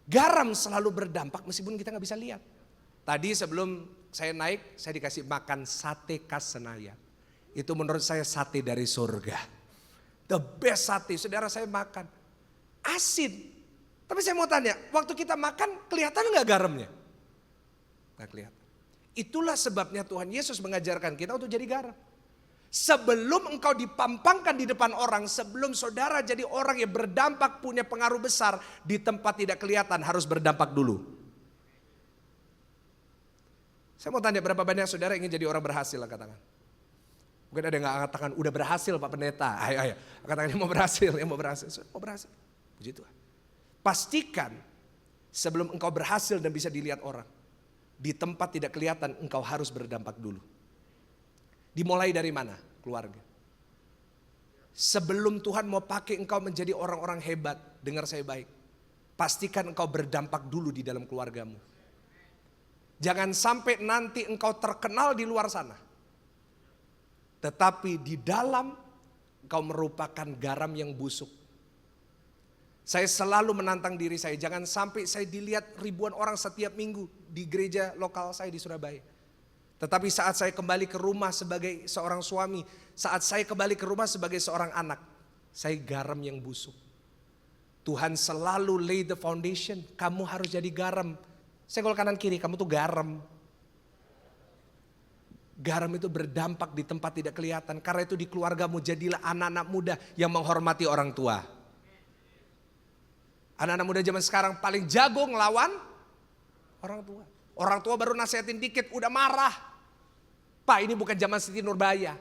Garam selalu berdampak meskipun kita gak bisa lihat. Tadi sebelum saya naik, saya dikasih makan sate khas Senayan. Itu menurut saya sate dari surga. The best sate, saudara saya makan. Asin. Tapi saya mau tanya, waktu kita makan kelihatan gak garamnya? Gak kelihatan. Itulah sebabnya Tuhan Yesus mengajarkan kita untuk jadi garam. Sebelum engkau dipampangkan di depan orang, sebelum saudara jadi orang yang berdampak, punya pengaruh besar di tempat tidak kelihatan, harus berdampak dulu. Saya mau tanya berapa banyak saudara ingin jadi orang berhasil, angkat tangan. Mungkin ada yang gak angkat tangan, udah berhasil Pak Pendeta. Ayo, angkat tangan yang mau berhasil, yang mau berhasil. Mau berhasil, puji Tuhan. Pastikan sebelum engkau berhasil dan bisa dilihat orang, di tempat tidak kelihatan engkau harus berdampak dulu. Dimulai dari mana? Keluarga. Sebelum Tuhan mau pakai engkau menjadi orang-orang hebat, dengar saya baik. Pastikan engkau berdampak dulu di dalam keluargamu. Jangan sampai nanti engkau terkenal di luar sana. Tetapi di dalam engkau merupakan garam yang busuk. Saya selalu menantang diri saya, jangan sampai saya dilihat ribuan orang setiap minggu di gereja lokal saya di Surabaya. Tetapi saat saya kembali ke rumah sebagai seorang suami, saat saya kembali ke rumah sebagai seorang anak, saya garam yang busuk. Tuhan selalu lay the foundation, kamu harus jadi garam. Senggol kanan kiri, kamu tuh garam. Garam itu berdampak di tempat tidak kelihatan. Karena itu di keluargamu jadilah anak-anak muda yang menghormati orang tua. Anak-anak muda zaman sekarang paling jago ngelawan orang tua. Orang tua baru nasihatin dikit udah marah. Pak, ini bukan zaman Siti Nurbaya.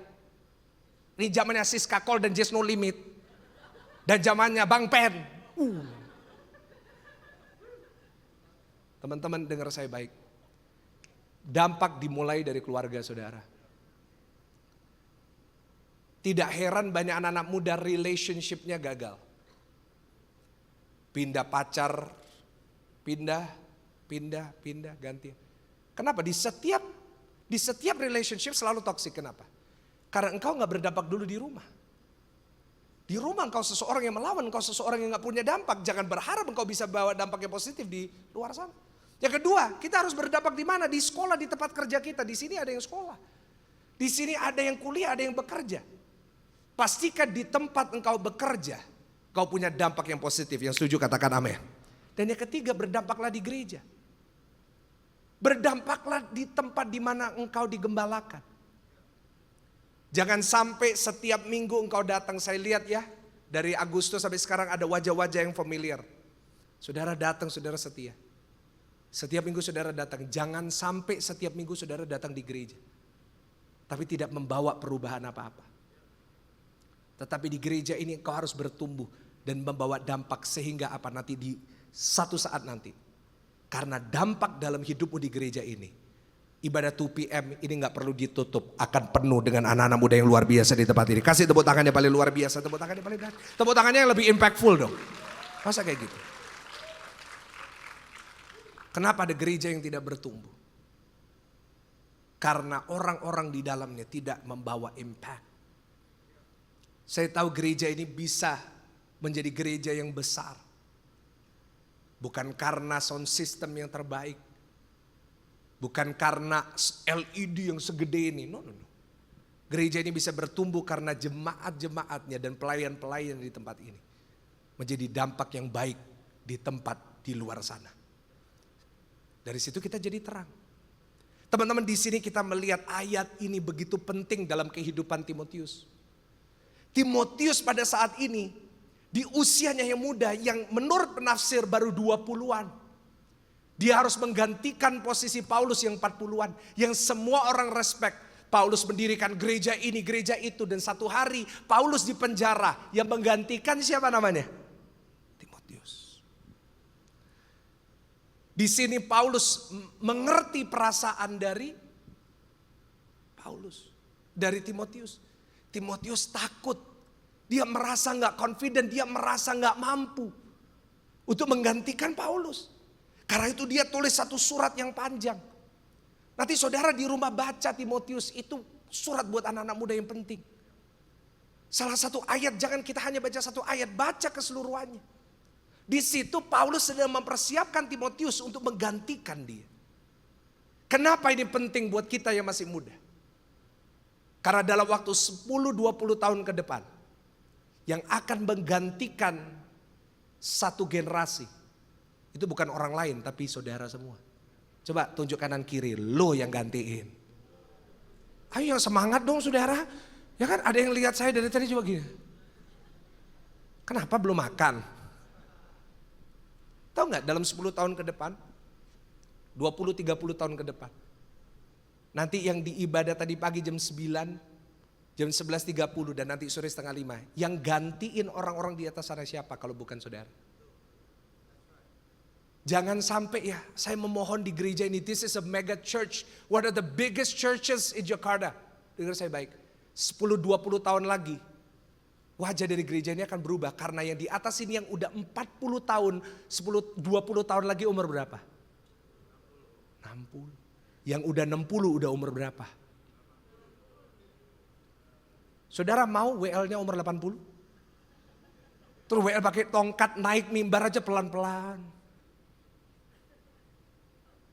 Ini zamannya Siska Kol dan Just No Limit. Dan zamannya Bang Pen. Teman-teman dengar saya baik. Dampak dimulai dari keluarga saudara. Tidak heran banyak anak-anak muda relationship-nya gagal. Pindah pacar, pindah, ganti. Kenapa? Di setiap relationship selalu toksik. Kenapa? Karena engkau gak berdampak dulu di rumah. Di rumah engkau seseorang yang melawan, engkau seseorang yang gak punya dampak. Jangan berharap engkau bisa bawa dampak yang positif di luar sana. Yang kedua, kita harus berdampak di mana? Di sekolah, di tempat kerja kita. Di sini ada yang sekolah. Di sini ada yang kuliah, ada yang bekerja. Pastikan di tempat engkau bekerja, kau punya dampak yang positif. Yang setuju katakan amin. Dan yang ketiga, berdampaklah di gereja. Berdampaklah di tempat di mana engkau digembalakan. Jangan sampai setiap minggu engkau datang. Saya lihat ya, dari Agustus sampai sekarang ada wajah-wajah yang familiar. Saudara datang, saudara setia. Setiap minggu saudara datang. Jangan sampai setiap minggu saudara datang di gereja, tapi tidak membawa perubahan apa-apa. Tetapi di gereja ini engkau harus bertumbuh dan membawa dampak sehingga apa nanti di satu saat nanti. Karena dampak dalam hidupmu di gereja ini, ibadah 2 PM ini gak perlu ditutup, akan penuh dengan anak-anak muda yang luar biasa di tempat ini. Kasih tepuk tangannya paling luar biasa, tepuk tangannya paling dalam. Tepuk tangannya yang lebih impactful dong. Masa kayak gitu? Kenapa ada gereja yang tidak bertumbuh? Karena orang-orang di dalamnya tidak membawa impact. Saya tahu gereja ini bisa menjadi gereja yang besar. Bukan karena sound system yang terbaik. Bukan karena LED yang segede ini. No. Gereja ini bisa bertumbuh karena jemaat-jemaatnya dan pelayan-pelayan di tempat ini. Menjadi dampak yang baik di tempat di luar sana. Dari situ kita jadi terang. Teman-teman, di sini kita melihat ayat ini begitu penting dalam kehidupan Timotius. Timotius pada saat ini di usianya yang muda, yang menurut penafsir baru 20-an. Dia harus menggantikan posisi Paulus yang 40-an. Yang semua orang respect. Paulus mendirikan gereja ini, gereja itu. Dan satu hari Paulus di penjara. Yang menggantikan siapa namanya? Timotius. Di sini Paulus mengerti perasaan dari Paulus. Dari Timotius. Timotius takut. Dia merasa gak confident, dia merasa gak mampu untuk menggantikan Paulus. Karena itu dia tulis satu surat yang panjang. Nanti saudara di rumah baca Timotius, itu surat buat anak-anak muda yang penting. Salah satu ayat, jangan kita hanya baca satu ayat, baca keseluruhannya. Di situ Paulus sedang mempersiapkan Timotius untuk menggantikan dia. Kenapa ini penting buat kita yang masih muda? Karena dalam waktu 10-20 tahun ke depan, yang akan menggantikan satu generasi, itu bukan orang lain tapi saudara semua. Coba tunjuk kanan kiri, lo yang gantiin. Ayo yang semangat dong saudara. Ya kan ada yang lihat saya dari tadi coba gini. Kenapa belum makan? Tahu gak dalam 10 tahun ke depan, 20-30 tahun ke depan, nanti yang diibadah tadi pagi jam 9, jam 11.30 dan nanti sore 4:30. Yang gantiin orang-orang di atas sana siapa kalau bukan saudara? Jangan sampai ya, saya memohon di gereja ini, this is a mega church, one of the biggest churches in Jakarta. Dengar saya baik, 10-20 tahun lagi, wajah dari gereja ini akan berubah. Karena yang di atas ini yang udah 40 tahun, 10-20 tahun lagi umur berapa? 60. Yang udah 60 udah umur berapa? Saudara mau WL-nya umur 80? Terus WL pakai tongkat naik mimbar aja pelan-pelan.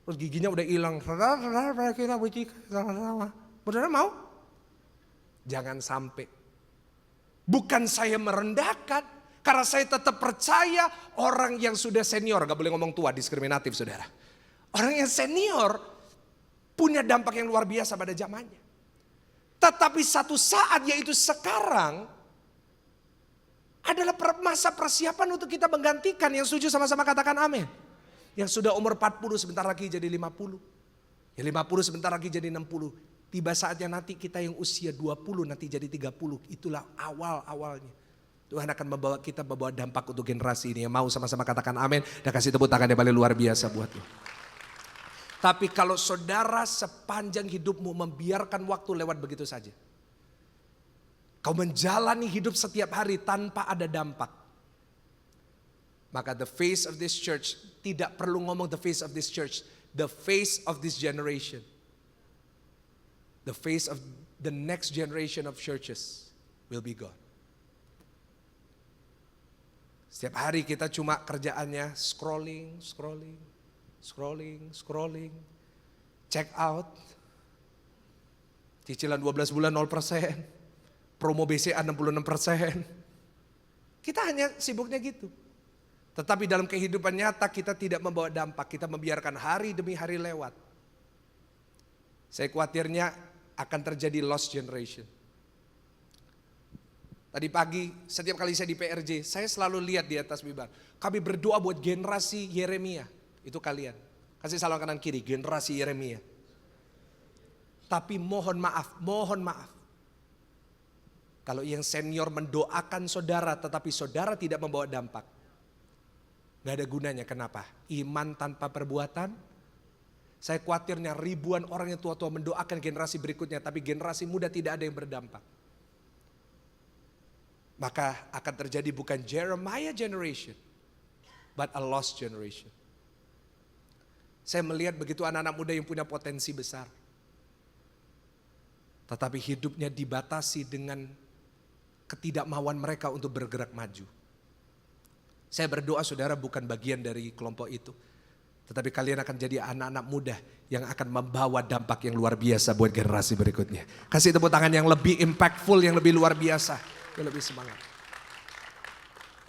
Terus giginya udah hilang. Kita puji sama-sama. Saudara mau? Jangan sampai. Bukan saya merendahkan. Karena saya tetap percaya orang yang sudah senior. Gak boleh ngomong tua, diskriminatif saudara. Orang yang senior punya dampak yang luar biasa pada zamannya. Tetapi satu saat, yaitu sekarang, adalah masa persiapan untuk kita menggantikan. Yang setuju sama-sama katakan amin. Yang sudah umur 40 sebentar lagi jadi 50. Yang 50 sebentar lagi jadi 60. Tiba saatnya nanti kita yang usia 20 nanti jadi 30. Itulah awal-awalnya. Tuhan akan membawa kita membawa dampak untuk generasi ini. Yang mau sama-sama katakan amin. Dan kasih tepuk tangan yang paling luar biasa buat lo. Tapi kalau saudara sepanjang hidupmu membiarkan waktu lewat begitu saja. Kau menjalani hidup setiap hari tanpa ada dampak. Maka the face of this church, tidak perlu ngomong the face of this church. The face of this generation. The face of the next generation of churches will be gone. Setiap hari kita cuma kerjaannya scrolling. Check out. Cicilan 12 bulan 0%. Promo BCA 66%. Kita hanya sibuknya gitu. Tetapi dalam kehidupan nyata kita tidak membawa dampak. Kita membiarkan hari demi hari lewat. Saya khawatirnya akan terjadi lost generation. Tadi pagi setiap kali saya di PRJ, saya selalu lihat di atas mimbar. Kami berdoa buat generasi Yeremia. Itu kalian. Kasih salam kanan kiri, generasi Yeremia. Tapi mohon maaf. Kalau yang senior mendoakan saudara tetapi saudara tidak membawa dampak. Gak ada gunanya, kenapa? Iman tanpa perbuatan. Saya khawatirnya ribuan orang yang tua-tua mendoakan generasi berikutnya. Tapi generasi muda tidak ada yang berdampak. Maka akan terjadi bukan Jeremiah generation, but a lost generation. Saya melihat begitu anak-anak muda yang punya potensi besar. Tetapi hidupnya dibatasi dengan ketidakmauan mereka untuk bergerak maju. Saya berdoa saudara bukan bagian dari kelompok itu. Tetapi kalian akan jadi anak-anak muda yang akan membawa dampak yang luar biasa buat generasi berikutnya. Kasih tepuk tangan yang lebih impactful, yang lebih luar biasa. Yang lebih semangat.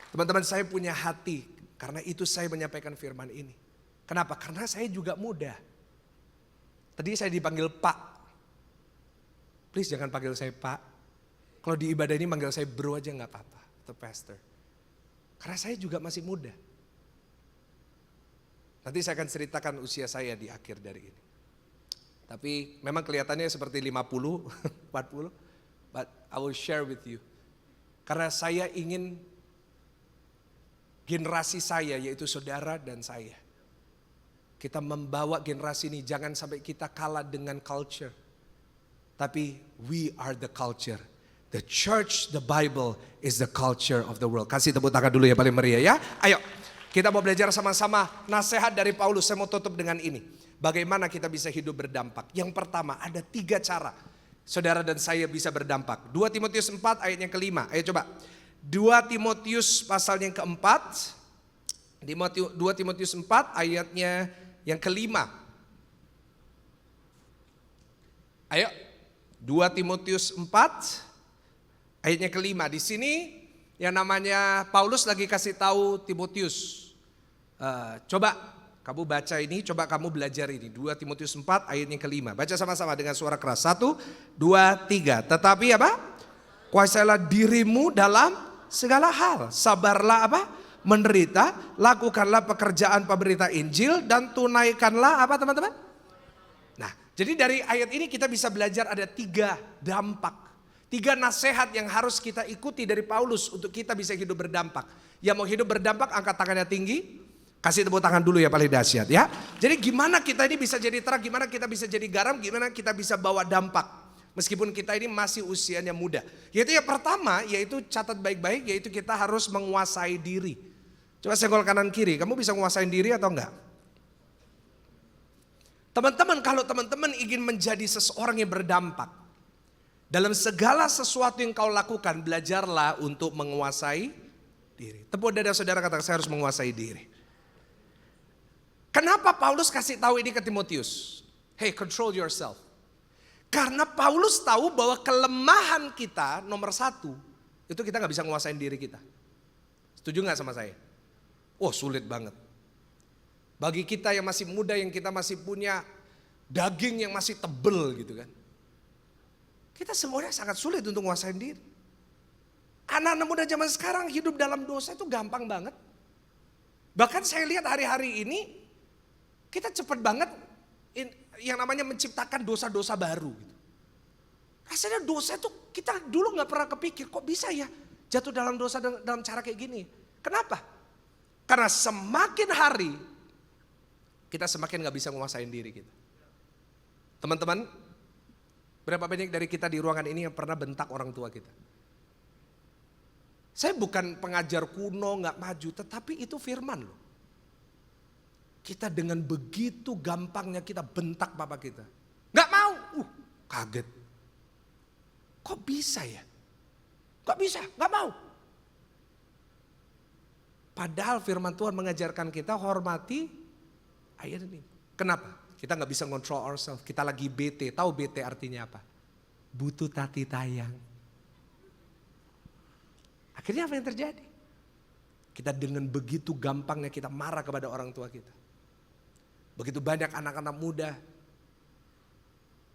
Teman-teman, saya punya hati. Karena itu saya menyampaikan firman ini. Kenapa? Karena saya juga muda. Tadi saya dipanggil Pak. Please jangan panggil saya Pak. Kalau di ibadah ini manggil saya bro aja gak apa-apa. Atau pastor. Karena saya juga masih muda. Nanti saya akan ceritakan usia saya di akhir dari ini. Tapi memang kelihatannya seperti 50, 40. But I will share with you. Karena saya ingin generasi saya, yaitu saudara dan saya. Kita membawa generasi ini, jangan sampai kita kalah dengan culture. Tapi we are the culture. The church, the Bible is the culture of the world. Kasih tepuk tangan dulu ya paling meriah ya. Ayo, kita mau belajar sama-sama nasihat dari Paulus. Saya mau tutup dengan ini. Bagaimana kita bisa hidup berdampak. Yang pertama, ada 3 cara saudara dan saya bisa berdampak. 2 Timotius 4 ayat yang kelima. Ayo coba. 2 Timotius pasal yang keempat. 2 Timotius 4 ayatnya yang kelima. Ayo. 2 Timotius 4 ayatnya kelima. Di sini yang namanya Paulus lagi kasih tahu Timotius. Coba kamu baca ini, coba kamu belajar ini. 2 Timotius 4 ayat yang kelima. Baca sama-sama dengan suara keras. 1, 2, 3. Tetapi apa? Kuasailah dirimu dalam segala hal. Sabarlah apa? Menderita. Lakukanlah pekerjaan pemberita Injil. Dan tunaikanlah apa teman-teman? Nah, jadi dari ayat ini kita bisa belajar ada 3 dampak. 3 nasihat yang harus kita ikuti dari Paulus untuk kita bisa hidup berdampak. Yang mau hidup berdampak angkat tangannya tinggi. Kasih tepuk tangan dulu ya paling dahsyat ya. Jadi gimana kita ini bisa jadi terang, gimana kita bisa jadi garam, gimana kita bisa bawa dampak. Meskipun kita ini masih usianya muda. Yaitu yang pertama, yaitu catat baik-baik, yaitu kita harus menguasai diri. Coba senggol kanan kiri, kamu bisa menguasai diri atau enggak? Teman-teman, kalau teman-teman ingin menjadi seseorang yang berdampak. Dalam segala sesuatu yang kau lakukan, belajarlah untuk menguasai diri. Tepuk dada saudara, katakan saya harus menguasai diri. Kenapa Paulus kasih tahu ini ke Timotius? Hey, control yourself. Karena Paulus tahu bahwa kelemahan kita nomor satu, itu kita gak bisa menguasain diri kita. Setuju gak sama saya? Oh, sulit banget. Bagi kita yang masih muda, yang kita masih punya daging yang masih tebel gitu kan. Kita semuanya sangat sulit untuk menguasain diri. Anak-anak muda zaman sekarang hidup dalam dosa itu gampang banget. Bahkan saya lihat hari-hari ini, kita cepat banget yang namanya menciptakan dosa-dosa baru. Gitu. Rasanya dosa itu kita dulu gak pernah kepikir, kok bisa ya jatuh dalam dosa dalam cara kayak gini. Kenapa? Karena semakin hari kita semakin gak bisa menguasain diri kita. Teman-teman, berapa banyak dari kita di ruangan ini yang pernah bentak orang tua kita? Saya bukan pengajar kuno gak maju, tetapi itu firman loh. Kita dengan begitu gampangnya kita bentak papa kita. Gak mau, kaget. Kok bisa ya? Gak bisa, gak mau. Padahal firman Tuhan mengajarkan kita hormati ayah dan ibu. Kenapa? Kita gak bisa control ourselves. Kita lagi bete. Tahu bete artinya apa? Butuh tati tayang. Akhirnya apa yang terjadi? Kita dengan begitu gampangnya kita marah kepada orang tua kita. Begitu banyak anak-anak muda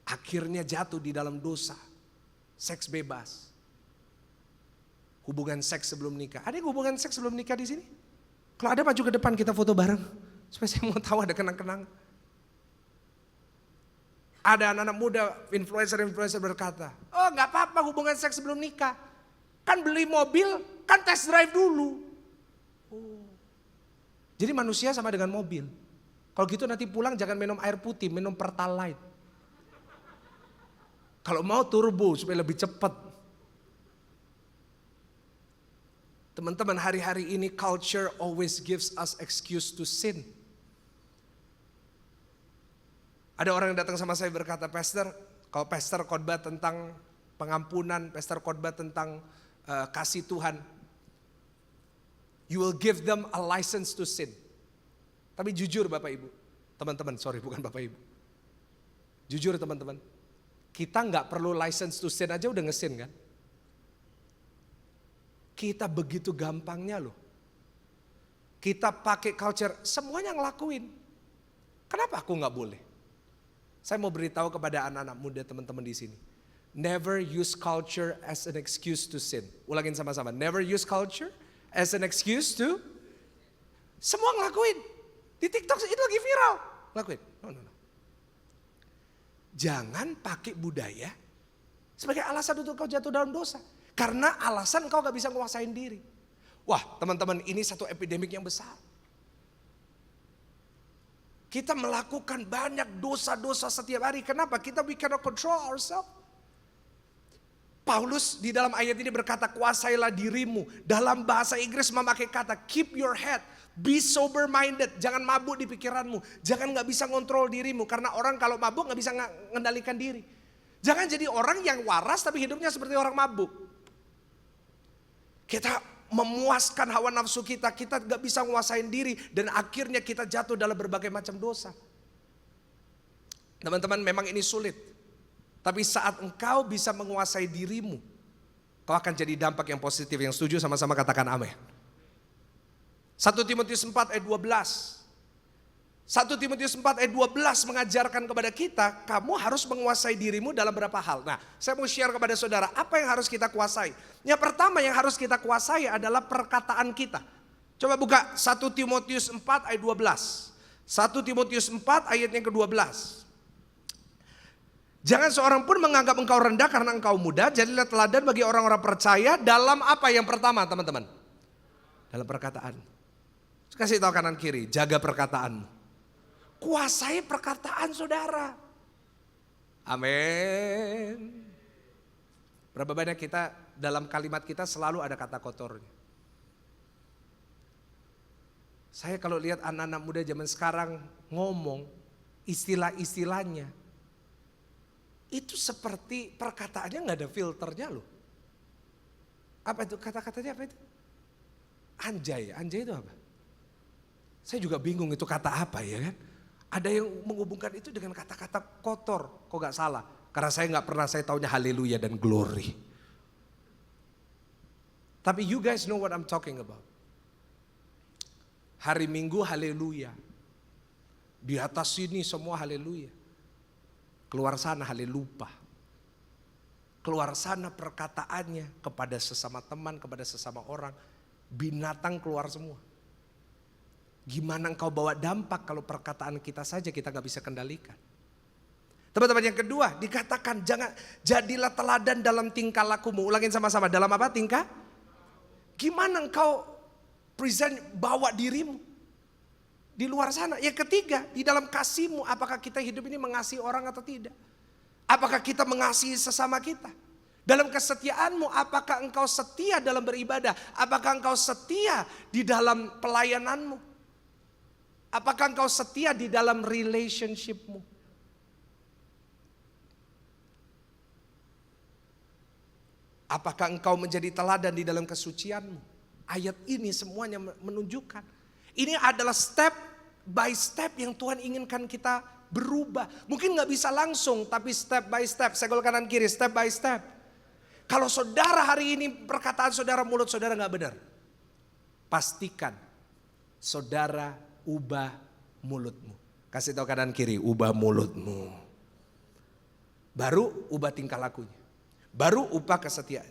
akhirnya jatuh di dalam dosa. Seks bebas. Hubungan seks sebelum nikah. Ada yang hubungan seks sebelum nikah di sini? Kalau ada maju ke depan kita foto bareng. Supaya saya mau tahu ada kenang-kenang. Ada anak-anak muda influencer-influencer berkata, oh gak apa-apa hubungan seks sebelum nikah. Kan beli mobil, kan test drive dulu. Oh. Jadi manusia sama dengan mobil. Kalau gitu nanti pulang jangan minum air putih, minum Pertalite. Kalau mau turbo supaya lebih cepat. Teman-teman, hari-hari ini culture always gives us excuse to sin. Ada orang yang datang sama saya berkata, Pastor, kalau Pastor khotbah tentang pengampunan, Pastor khotbah tentang kasih Tuhan, you will give them a license to sin. Tapi jujur Bapak Ibu, teman-teman, sorry bukan Bapak Ibu. Jujur teman-teman, kita gak perlu license to sin aja udah ngesin kan. Kita begitu gampangnya loh. Kita pakai culture, semuanya ngelakuin. Kenapa aku gak boleh? Saya mau beritahu kepada anak-anak muda teman-teman di sini. Never use culture as an excuse to sin. Ulangin sama-sama, never use culture as an excuse to. Semua ngelakuin. Di TikTok itu lagi viral. Lakuin. No. Jangan pakai budaya sebagai alasan untuk kau jatuh dalam dosa. Karena alasan kau gak bisa menguasain diri. Wah teman-teman, ini satu epidemik yang besar. Kita melakukan banyak dosa-dosa setiap hari. Kenapa? We cannot control ourselves. Paulus di dalam ayat ini berkata, kuasailah dirimu. Dalam bahasa Inggris memakai kata, keep your head. Be sober minded, jangan mabuk di pikiranmu. Jangan gak bisa ngontrol dirimu. Karena orang kalau mabuk gak bisa mengendalikan diri. Jangan jadi orang yang waras tapi hidupnya seperti orang mabuk. Kita memuaskan hawa nafsu kita gak bisa nguasain diri. Dan akhirnya kita jatuh dalam berbagai macam dosa. Teman-teman, memang ini sulit. Tapi saat engkau bisa menguasai dirimu, kau akan jadi dampak yang positif. Yang setuju sama-sama katakan amin. 1 Timotius 4 ayat 12. 1 Timotius 4 ayat 12 mengajarkan kepada kita, kamu harus menguasai dirimu dalam beberapa hal. Nah, saya mau share kepada saudara, apa yang harus kita kuasai? Yang pertama yang harus kita kuasai adalah perkataan kita. Coba buka 1 Timotius 4 ayat 12. 1 Timotius 4 ayat yang ke-12. Jangan seorang pun menganggap engkau rendah karena engkau muda. Jadilah teladan bagi orang-orang percaya dalam apa yang pertama teman-teman? Dalam perkataan. Kasih tahu kanan kiri, jaga perkataanmu. Kuasai perkataan saudara. Amin. Berapa banyak kita dalam kalimat kita selalu ada kata kotornya. Saya kalau lihat anak-anak muda zaman sekarang ngomong istilah-istilahnya. Itu seperti perkataannya gak ada filternya loh. Apa itu kata-katanya apa itu? Anjay itu apa? Saya juga bingung itu kata apa ya kan. Ada yang menghubungkan itu dengan kata-kata kotor, kok gak salah. Karena saya gak pernah, saya taunya haleluya dan glory. Tapi you guys know what I'm talking about. Hari Minggu haleluya. Di atas sini semua haleluya. Keluar sana halelupa. Keluar sana perkataannya kepada sesama teman, kepada sesama orang. Binatang keluar semua. Gimana engkau bawa dampak kalau perkataan kita saja kita gak bisa kendalikan. Teman-teman, yang kedua dikatakan jadilah teladan dalam tingkah lakumu. Ulangin sama-sama, dalam apa tingkah? Gimana engkau present, bawa dirimu di luar sana. Yang ketiga, di dalam kasihmu, apakah kita hidup ini mengasihi orang atau tidak? Apakah kita mengasihi sesama kita? Dalam kesetiaanmu, apakah engkau setia dalam beribadah? Apakah engkau setia di dalam pelayananmu? Apakah engkau setia di dalam relationshipmu? Apakah engkau menjadi teladan di dalam kesucianmu? Ayat ini semuanya menunjukkan. Ini adalah step by step yang Tuhan inginkan kita berubah. Mungkin gak bisa langsung, tapi step by step. Segel kanan kiri, step by step. Kalau saudara hari ini perkataan saudara, mulut saudara gak benar, pastikan saudara ubah mulutmu. Kasih tahu kanan kiri, ubah mulutmu. Baru ubah tingkah lakunya. Baru ubah kesetiaan.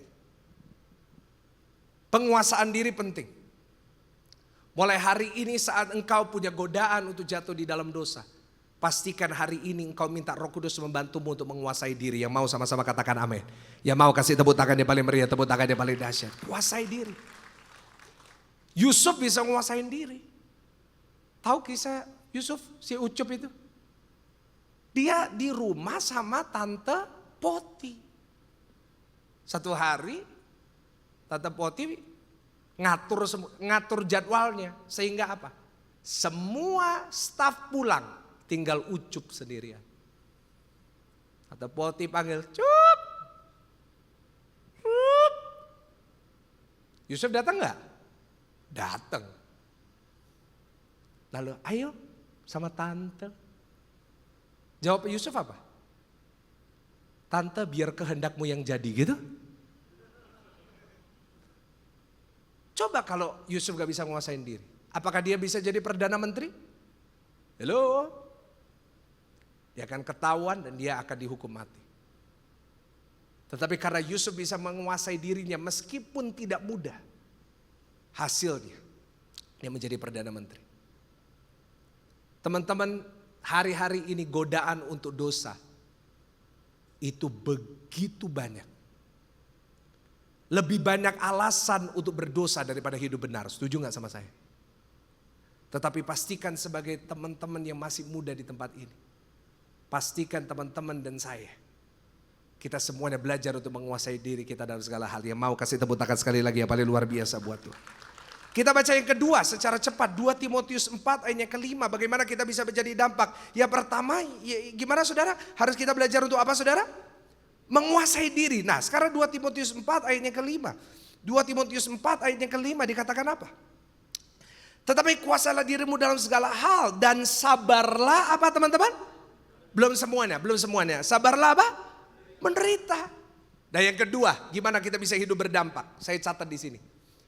Penguasaan diri penting. Mulai hari ini saat engkau punya godaan untuk jatuh di dalam dosa, pastikan hari ini engkau minta Roh Kudus membantumu untuk menguasai diri. Yang mau sama-sama katakan amin. Yang mau kasih tepuk tangan yang paling meriah, tepuk tangan yang paling dahsyat. Kuasai diri. Yusuf bisa menguasai diri. Tahu kisah Yusuf, si Ucup itu? Dia di rumah sama tante Poti. Satu hari tante Poti ngatur jadwalnya. Sehingga apa? Semua staf pulang, tinggal Ucup sendirian. Tante Poti panggil, Cup. Yusuf datang gak? Datang. Lalu ayo sama tante. Jawab Yusuf apa? Tante biar kehendakmu yang jadi gitu. Coba kalau Yusuf gak bisa menguasai diri. Apakah dia bisa jadi Perdana Menteri? Halo? Dia akan ketahuan dan dia akan dihukum mati. Tetapi karena Yusuf bisa menguasai dirinya meskipun tidak mudah. Hasilnya dia menjadi Perdana Menteri. Teman-teman, hari-hari ini godaan untuk dosa itu begitu banyak. Lebih banyak alasan untuk berdosa daripada hidup benar. Setuju gak sama saya? Tetapi pastikan sebagai teman-teman yang masih muda di tempat ini, pastikan teman-teman dan saya, kita semuanya belajar untuk menguasai diri kita dalam segala hal. Yang mau kasih tepuk tangan sekali lagi yang paling luar biasa buat Tuhan. Kita baca yang kedua secara cepat, 2 Timotius 4 ayatnya kelima. Bagaimana kita bisa menjadi dampak? Yang pertama, gimana saudara? Harus kita belajar untuk apa saudara? Menguasai diri. Nah sekarang 2 Timotius 4 ayatnya kelima. 2 Timotius 4 ayatnya kelima dikatakan apa? Tetapi kuasailah dirimu dalam segala hal dan sabarlah apa teman-teman? Belum semuanya. Sabarlah apa? Menderita. Dan yang kedua, gimana kita bisa hidup berdampak? Saya catat di sini.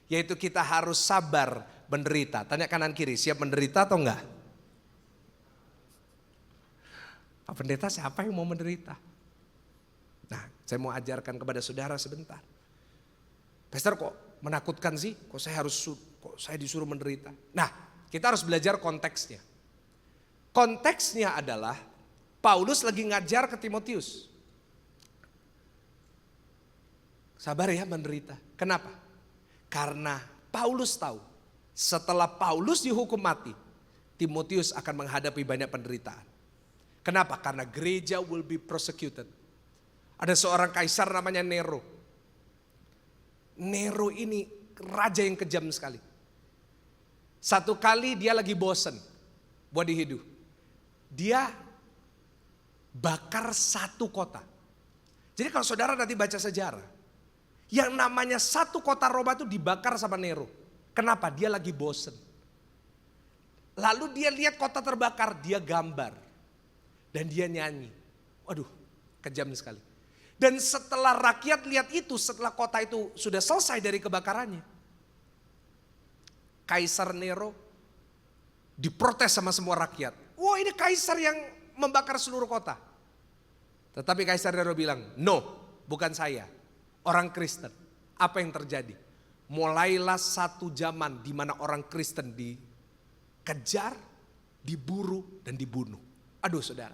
Yaitu kita harus sabar menderita. Tanya kanan kiri, siap menderita atau enggak? Pak Pendeta, siapa yang mau menderita? Nah, saya mau ajarkan kepada saudara sebentar. Pastor, kok menakutkan sih? Kok saya disuruh menderita? Nah, kita harus belajar konteksnya. Konteksnya adalah Paulus lagi ngajar ke Timotius. Sabar ya menderita. Kenapa? Karena Paulus tahu setelah Paulus dihukum mati, Timotius akan menghadapi banyak penderitaan. Kenapa? Karena gereja will be persecuted. Ada seorang kaisar namanya Nero. Nero ini raja yang kejam sekali. Satu kali dia lagi bosen buat dihidup. Dia bakar satu kota. Jadi kalau saudara nanti baca sejarah, yang namanya satu kota Roma itu dibakar sama Nero. Kenapa? Dia lagi bosen. Lalu dia lihat kota terbakar, dia gambar. Dan dia nyanyi. Waduh, kejam sekali. Dan setelah rakyat lihat itu, setelah kota itu sudah selesai dari kebakarannya, Kaisar Nero diprotes sama semua rakyat. Wah, ini kaisar yang membakar seluruh kota. Tetapi Kaisar Nero bilang, no, bukan saya, orang Kristen. Apa yang terjadi? Mulailah satu zaman di mana orang Kristen dikejar, diburu, dan dibunuh. Aduh saudara,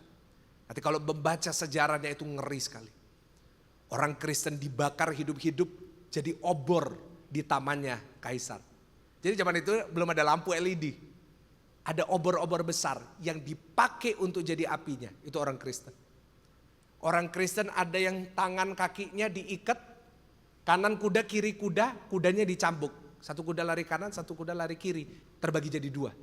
nanti kalau membaca sejarahnya itu ngeri sekali. Orang Kristen dibakar hidup-hidup jadi obor di tamannya kaisar. Jadi zaman itu belum ada lampu LED. Ada obor-obor besar yang dipakai untuk jadi apinya. Itu orang Kristen. Orang Kristen ada yang tangan kakinya diikat. Kanan kuda, kiri kuda, kudanya dicambuk. Satu kuda lari kanan, satu kuda lari kiri. Terbagi jadi dua.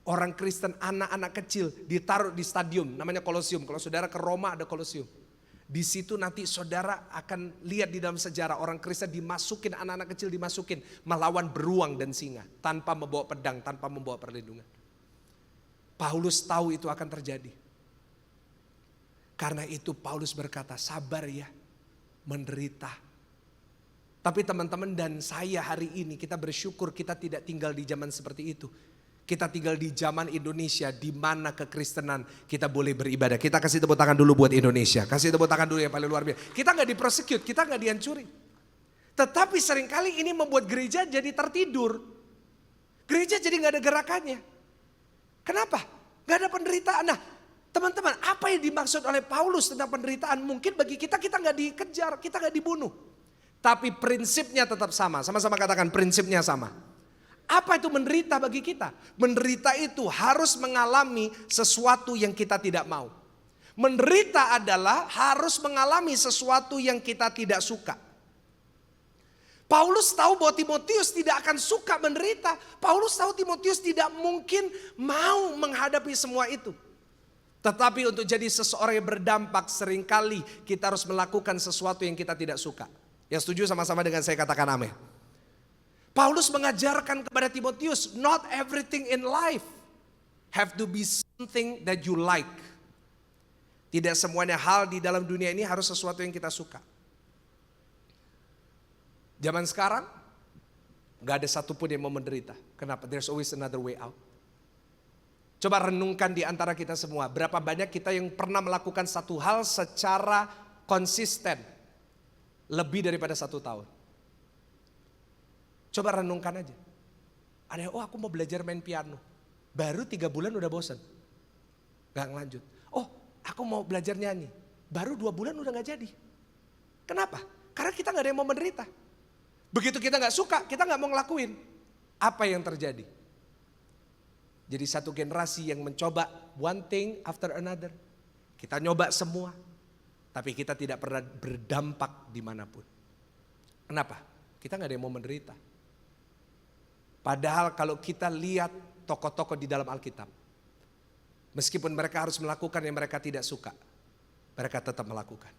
Orang Kristen anak-anak kecil ditaruh di stadium namanya Kolosium. Kalau saudara ke Roma ada Kolosium. Di situ nanti saudara akan lihat di dalam sejarah orang Kristen dimasukin, anak-anak kecil dimasukin melawan beruang dan singa. Tanpa membawa pedang, tanpa membawa perlindungan. Paulus tahu itu akan terjadi. Karena itu Paulus berkata, sabar ya, menderita. Tapi teman-teman dan saya hari ini kita bersyukur kita tidak tinggal di zaman seperti itu. Kita tinggal di zaman Indonesia di mana kekristenan kita boleh beribadah. Kita kasih tepuk tangan dulu buat Indonesia. Kasih tepuk tangan dulu yang paling luar biasa. Kita gak diprosecute, kita gak dihancuri. Tetapi seringkali ini membuat gereja jadi tertidur. Gereja jadi gak ada gerakannya. Kenapa? Gak ada penderitaan. Nah teman-teman, apa yang dimaksud oleh Paulus tentang penderitaan? Mungkin bagi kita gak dikejar, kita gak dibunuh. Tapi prinsipnya tetap sama. Sama-sama katakan prinsipnya sama. Apa itu menderita bagi kita? Menderita itu harus mengalami sesuatu yang kita tidak mau. Menderita adalah harus mengalami sesuatu yang kita tidak suka. Paulus tahu bahwa Timotius tidak akan suka menderita. Paulus tahu Timotius tidak mungkin mau menghadapi semua itu. Tetapi untuk jadi seseorang yang berdampak seringkali kita harus melakukan sesuatu yang kita tidak suka. Yang setuju sama-sama dengan saya katakan amin. Paulus mengajarkan kepada Timotius, not everything in life have to be something that you like. Tidak semuanya hal di dalam dunia ini harus sesuatu yang kita suka. Zaman sekarang, gak ada satupun yang mau menderita. Kenapa? There's always another way out. Coba renungkan di antara kita semua, berapa banyak kita yang pernah melakukan satu hal secara konsisten, lebih daripada 1 tahun. Coba renungkan aja. Ada yang, aku mau belajar main piano. Baru 3 bulan udah bosan. Gak ngelanjut. Oh, aku mau belajar nyanyi. Baru 2 bulan udah gak jadi. Kenapa? Karena kita gak ada yang mau menderita. Begitu kita gak suka, kita gak mau ngelakuin. Apa yang terjadi? Jadi satu generasi yang mencoba one thing after another. Kita nyoba semua. Tapi kita tidak pernah berdampak dimanapun. Kenapa? Kita gak ada yang mau menderita. Padahal kalau kita lihat tokoh-tokoh di dalam Alkitab, meskipun mereka harus melakukan yang mereka tidak suka, mereka tetap melakukan.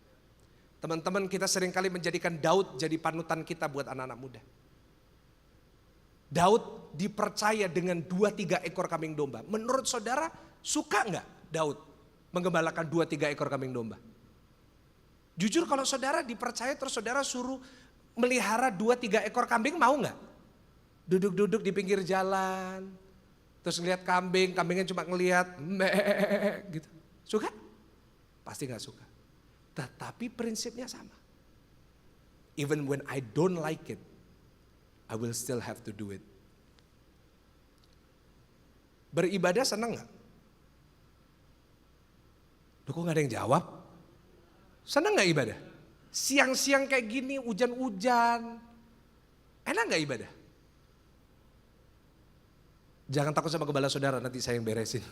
Teman-teman, kita seringkali menjadikan Daud jadi panutan kita buat anak-anak muda. Daud dipercaya dengan 2-3 ekor kambing domba. Menurut saudara, suka nggak Daud menggembalakan 2-3 ekor kambing domba? Jujur kalau saudara dipercaya terus saudara suruh melihara 2-3 ekor kambing, mau nggak? Duduk-duduk di pinggir jalan, terus ngeliat kambing, kambingnya cuma ngeliat, gitu. Suka? Pasti gak suka. Tetapi prinsipnya sama. Even when I don't like it, I will still have to do it. Beribadah senang gak? Loh, kok gak ada yang jawab? Senang gak ibadah? Siang-siang kayak gini, hujan-hujan, enak gak ibadah? Jangan takut sama gembala saudara, nanti saya yang beresin.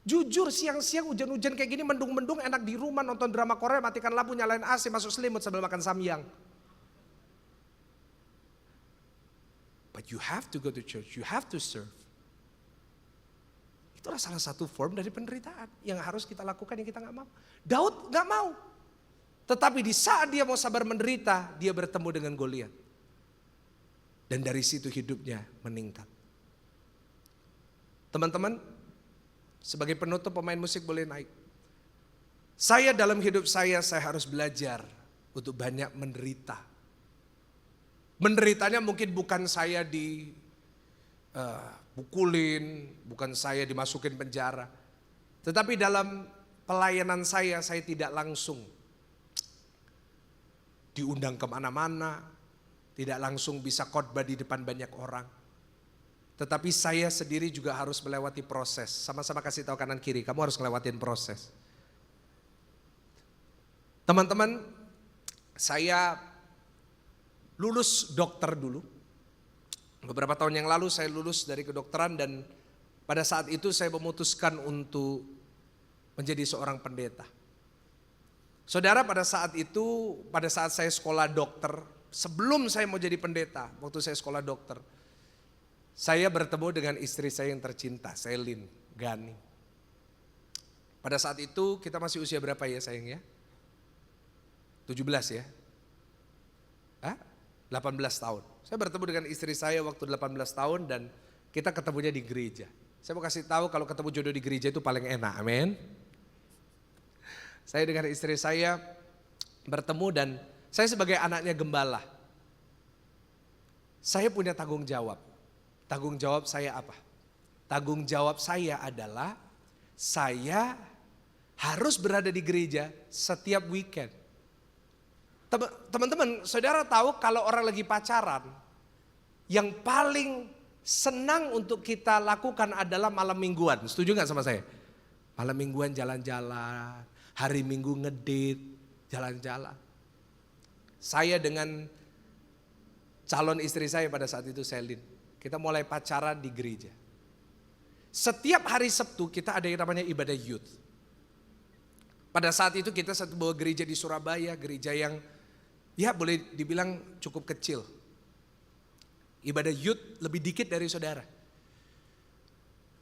Jujur siang-siang hujan-hujan kayak gini, mendung-mendung, enak di rumah nonton drama Korea, matikan lampu, nyalain AC, masuk selimut sambil makan samyang. But you have to go to church, you have to serve. Itulah salah satu form dari penderitaan yang harus kita lakukan yang kita gak mau. Daud gak mau. Tetapi di saat dia mau sabar menderita, dia bertemu dengan Goliat. Dan dari situ hidupnya meningkat. Teman-teman, sebagai penutup pemain musik boleh naik. Saya dalam hidup saya harus belajar untuk banyak menderita. Menderitanya mungkin bukan saya dipukulin, bukan saya dimasukin penjara. Tetapi dalam pelayanan saya tidak langsung diundang kemana-mana, tidak langsung bisa khotbah di depan banyak orang. Tetapi saya sendiri juga harus melewati proses. Sama-sama kasih tahu kanan kiri, kamu harus ngelewatin proses. Teman-teman, saya lulus dokter dulu. Beberapa tahun yang lalu saya lulus dari kedokteran dan pada saat itu saya memutuskan untuk menjadi seorang pendeta. Saudara, pada saat itu, pada saat saya sekolah dokter, sebelum saya mau jadi pendeta, waktu saya sekolah dokter, saya bertemu dengan istri saya yang tercinta, Selin Gani. Pada saat itu kita masih usia berapa ya sayang ya? 17 ya? 18 tahun. Saya bertemu dengan istri saya waktu 18 tahun dan kita ketemunya di gereja. Saya mau kasih tahu kalau ketemu jodoh di gereja itu paling enak, amin. Saya dengan istri saya bertemu dan saya sebagai anaknya gembala. Saya punya tanggung jawab. Tanggung jawab saya apa? Tanggung jawab saya adalah saya harus berada di gereja setiap weekend. Teman-teman, saudara tahu kalau orang lagi pacaran, yang paling senang untuk kita lakukan adalah malam mingguan. Setuju gak sama saya? Malam mingguan jalan-jalan, hari minggu ngedate, jalan-jalan. Saya dengan calon istri saya pada saat itu Selin, kita mulai pacaran di gereja. Setiap hari Sabtu kita ada yang namanya ibadah youth. Pada saat itu kita satu bawa gereja di Surabaya, gereja yang ya boleh dibilang cukup kecil. Ibadah youth lebih dikit dari saudara.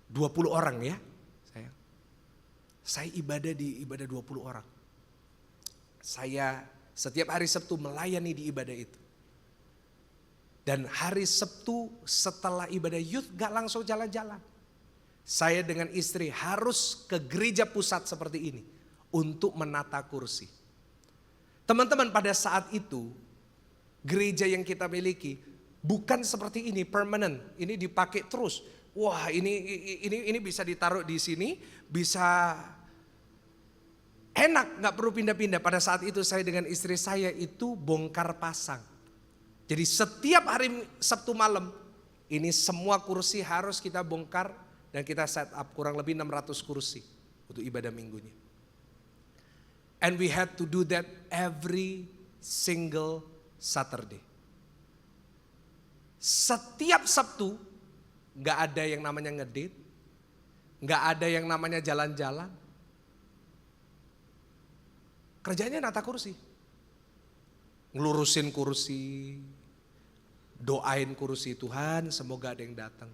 20 orang ya. Saya ibadah di ibadah 20 orang. Saya setiap hari Sabtu melayani di ibadah itu. Dan hari Sabtu setelah ibadah youth gak langsung jalan-jalan. Saya dengan istri harus ke gereja pusat seperti ini untuk menata kursi. Teman-teman, pada saat itu gereja yang kita miliki bukan seperti ini permanent, ini dipakai terus. Wah, ini bisa ditaruh di sini, bisa enak, nggak perlu pindah-pindah. Pada saat itu saya dengan istri saya itu bongkar pasang. Jadi setiap hari Sabtu malam ini semua kursi harus kita bongkar dan kita set up kurang lebih 600 kursi untuk ibadah minggunya. And we had to do that every single Saturday. Setiap Sabtu gak ada yang namanya ngedate, gak ada yang namanya jalan-jalan. Kerjanya nata kursi. Ngelurusin kursi, doain kursi, Tuhan semoga ada yang datang.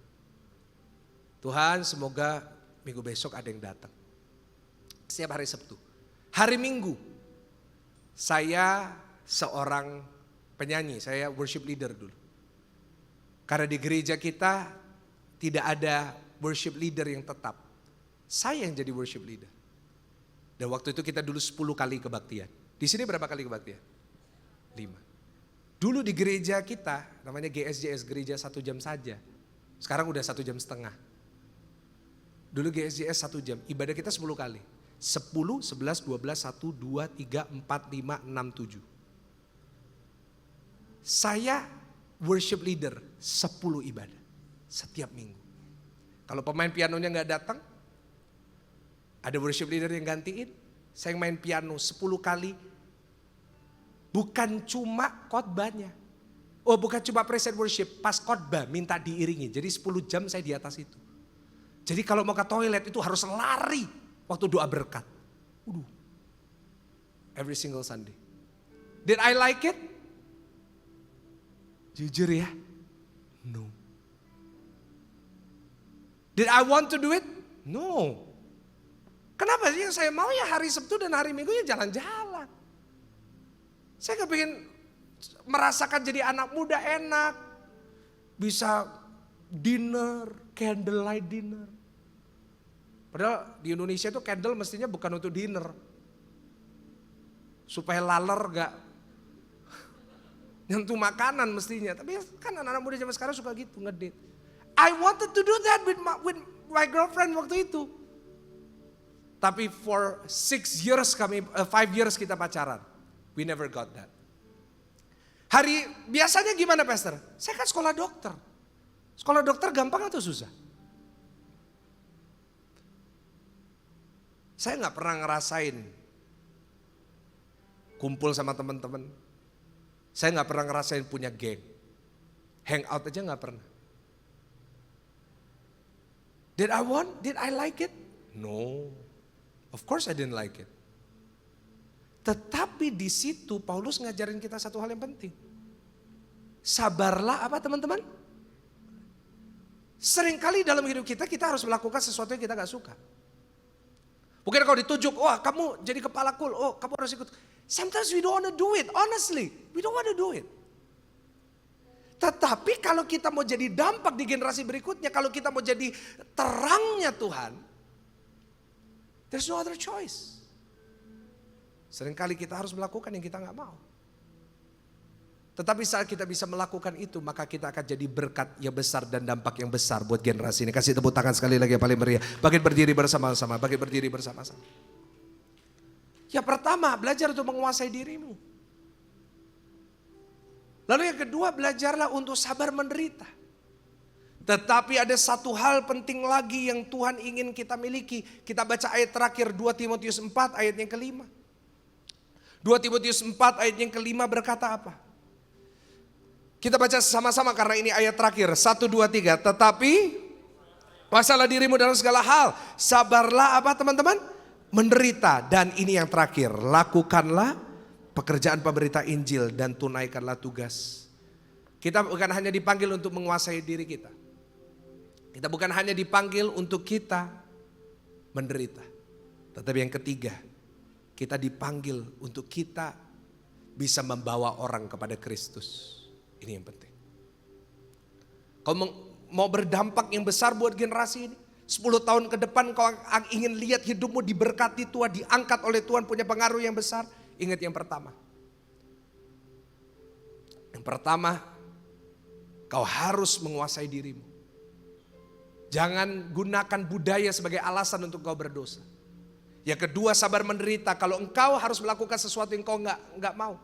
Tuhan semoga minggu besok ada yang datang. Setiap hari Sabtu. Hari Minggu, saya seorang penyanyi, saya worship leader dulu. Karena di gereja kita tidak ada worship leader yang tetap. Saya yang jadi worship leader. Dan waktu itu kita dulu 10 kali kebaktian. Di sini berapa kali kebaktian? 5. Dulu di gereja kita, namanya GSJS, gereja 1 jam saja. Sekarang udah 1 jam setengah. Dulu GSJS 1 jam, ibadah kita 10 kali. 10, 11, 12, 1, 2, 3, 4, 5, 6, 7. Saya worship leader 10 ibadah setiap minggu. Kalau pemain pianonya gak datang, ada worship leader yang gantiin. Saya main piano 10 kali. Bukan cuma khotbahnya. Oh, bukan cuma present worship, pas khotbah minta diiringi. Jadi 10 jam saya di atas itu. Jadi kalau mau ke toilet itu harus lari. Waktu doa berkat. Every single Sunday. Did I like it? Jujur ya? No. Did I want to do it? No. Kenapa sih yang saya mau ya hari Sabtu dan hari Minggu ya jalan-jalan. Saya kepingin merasakan jadi anak muda enak. bisa dinner, candlelight dinner. Padahal di Indonesia itu candle mestinya bukan untuk dinner. Supaya laler gak nyentuh makanan mestinya. Tapi kan anak-anak muda zaman sekarang suka gitu ngedate. I wanted to do that with my girlfriend waktu itu. Tapi for 5 years kita pacaran. We never got that. Biasanya gimana pastor? Saya kan sekolah dokter. Sekolah dokter gampang atau susah? Saya gak pernah ngerasain kumpul sama teman-teman. Saya gak pernah ngerasain punya geng. Hangout aja gak pernah. Did I like it? No. Of course I didn't like it. Tetapi di situ Paulus ngajarin kita satu hal yang penting. Sabarlah apa teman-teman? Seringkali dalam hidup kita harus melakukan sesuatu yang kita gak suka. Mungkin kalau ditunjuk, wah kamu jadi kepala cool, oh kamu harus ikut. Sometimes we don't want to do it, honestly. We don't want to do it. Tetapi kalau kita mau jadi dampak di generasi berikutnya, kalau kita mau jadi terangnya Tuhan, there's no other choice. Seringkali kita harus melakukan yang kita gak mau. Tetapi saat kita bisa melakukan itu, maka kita akan jadi berkat yang besar dan dampak yang besar buat generasi ini. Kasih tepuk tangan sekali lagi yang paling meriah. Bangkit berdiri bersama-sama, bangkit berdiri bersama-sama. Yang pertama, belajar untuk menguasai dirimu. Lalu yang kedua, belajarlah untuk sabar menderita. Tetapi ada satu hal penting lagi yang Tuhan ingin kita miliki. Kita baca ayat terakhir 2 Timotius 4 ayat yang kelima. 2 Timotius 4 ayat yang kelima berkata apa? Kita baca sama-sama karena ini ayat terakhir. 1, 2, 3. Tetapi masalah dirimu dalam segala hal. Sabarlah apa teman-teman? Menderita. Dan ini yang terakhir. Lakukanlah pekerjaan pemberita Injil dan tunaikanlah tugas. Kita bukan hanya dipanggil untuk menguasai diri kita. Kita bukan hanya dipanggil untuk kita menderita. Tetapi yang ketiga, kita dipanggil untuk kita bisa membawa orang kepada Kristus. Ini yang penting. Kau mau berdampak yang besar buat generasi ini. 10 tahun ke depan kau ingin lihat hidupmu diberkati Tuhan, diangkat oleh Tuhan, punya pengaruh yang besar. Ingat yang pertama. Yang pertama, kau harus menguasai dirimu. Jangan gunakan budaya sebagai alasan untuk kau berdosa. Yang kedua, sabar menderita. Kalau engkau harus melakukan sesuatu yang kau nggak mau.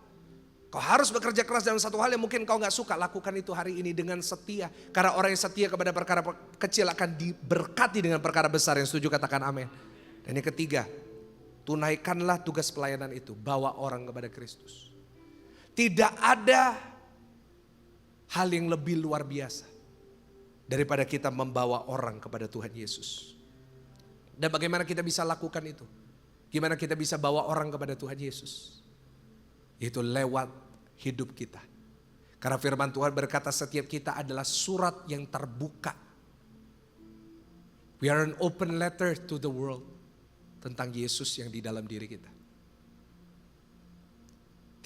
Kau harus bekerja keras dalam satu hal yang mungkin kau gak suka. Lakukan itu hari ini dengan setia. Karena orang yang setia kepada perkara kecil akan diberkati dengan perkara besar. Yang setuju katakan amin. Dan yang ketiga, tunaikanlah tugas pelayanan itu. Bawa orang kepada Kristus. Tidak ada hal yang lebih luar biasa daripada kita membawa orang kepada Tuhan Yesus. Dan bagaimana kita bisa lakukan itu? Gimana kita bisa bawa orang kepada Tuhan Yesus? Itu lewat hidup kita. Karena firman Tuhan berkata setiap kita adalah surat yang terbuka. We are an open letter to the world. Tentang Yesus yang di dalam diri kita.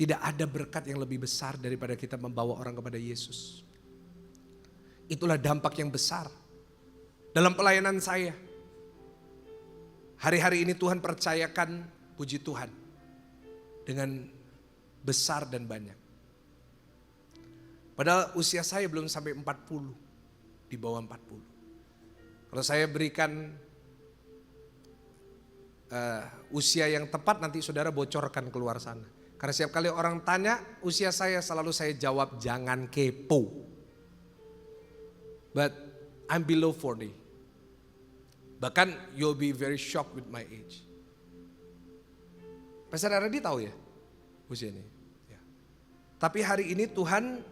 Tidak ada berkat yang lebih besar daripada kita membawa orang kepada Yesus. Itulah dampak yang besar. Dalam pelayanan saya. Hari-hari ini Tuhan percayakan, puji Tuhan. Dengan besar dan banyak. Padahal usia saya belum sampai 40. Di bawah 40. Kalau saya berikan usia yang tepat, nanti saudara bocorkan keluar sana. Karena setiap kali orang tanya usia saya, selalu saya jawab jangan kepo. But I'm below 40. Bahkan you'll be very shocked with my age. Pastor Aradi tahu ya usia ini? Tapi hari ini Tuhan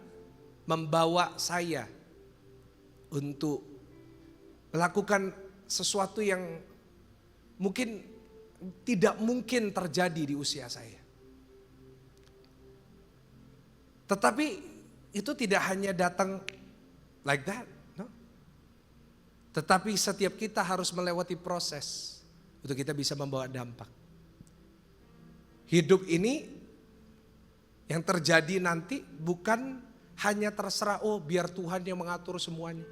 membawa saya untuk melakukan sesuatu yang mungkin tidak mungkin terjadi di usia saya. Tetapi itu tidak hanya datang like that, no? Tetapi setiap kita harus melewati proses untuk kita bisa membawa dampak. Hidup ini yang terjadi nanti bukan hanya terserah, oh biar Tuhan yang mengatur semuanya.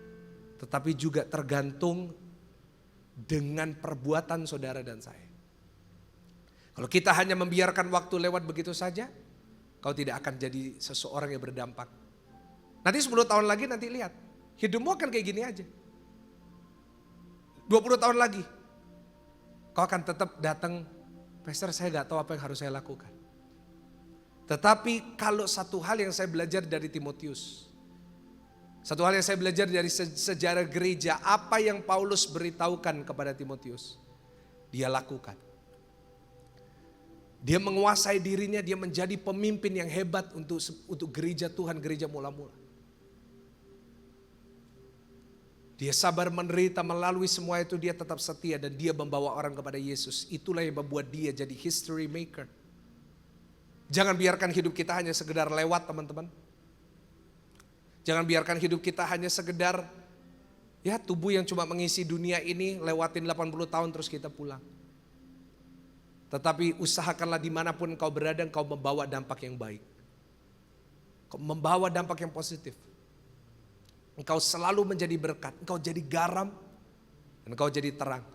Tetapi juga tergantung dengan perbuatan saudara dan saya. Kalau kita hanya membiarkan waktu lewat begitu saja, kau tidak akan jadi seseorang yang berdampak. Nanti 10 tahun lagi nanti lihat, hidupmu akan kayak gini aja. 20 tahun lagi, kau akan tetap datang, Pastor saya gak tahu apa yang harus saya lakukan. Tetapi kalau satu hal yang saya belajar dari Timotius, satu hal yang saya belajar dari sejarah gereja, apa yang Paulus beritahukan kepada Timotius, dia lakukan. Dia menguasai dirinya, dia menjadi pemimpin yang hebat untuk gereja Tuhan, gereja mula-mula. Dia sabar menderita, melalui semua itu dia tetap setia dan dia membawa orang kepada Yesus. Itulah yang membuat dia jadi history maker. Jangan biarkan hidup kita hanya sekedar lewat, teman-teman. Jangan biarkan hidup kita hanya sekedar ya tubuh yang cuma mengisi dunia ini, lewatin 80 tahun terus kita pulang. Tetapi usahakanlah dimanapun engkau berada, engkau membawa dampak yang baik. Engkau membawa dampak yang positif. Engkau selalu menjadi berkat, engkau jadi garam, dan engkau jadi terang.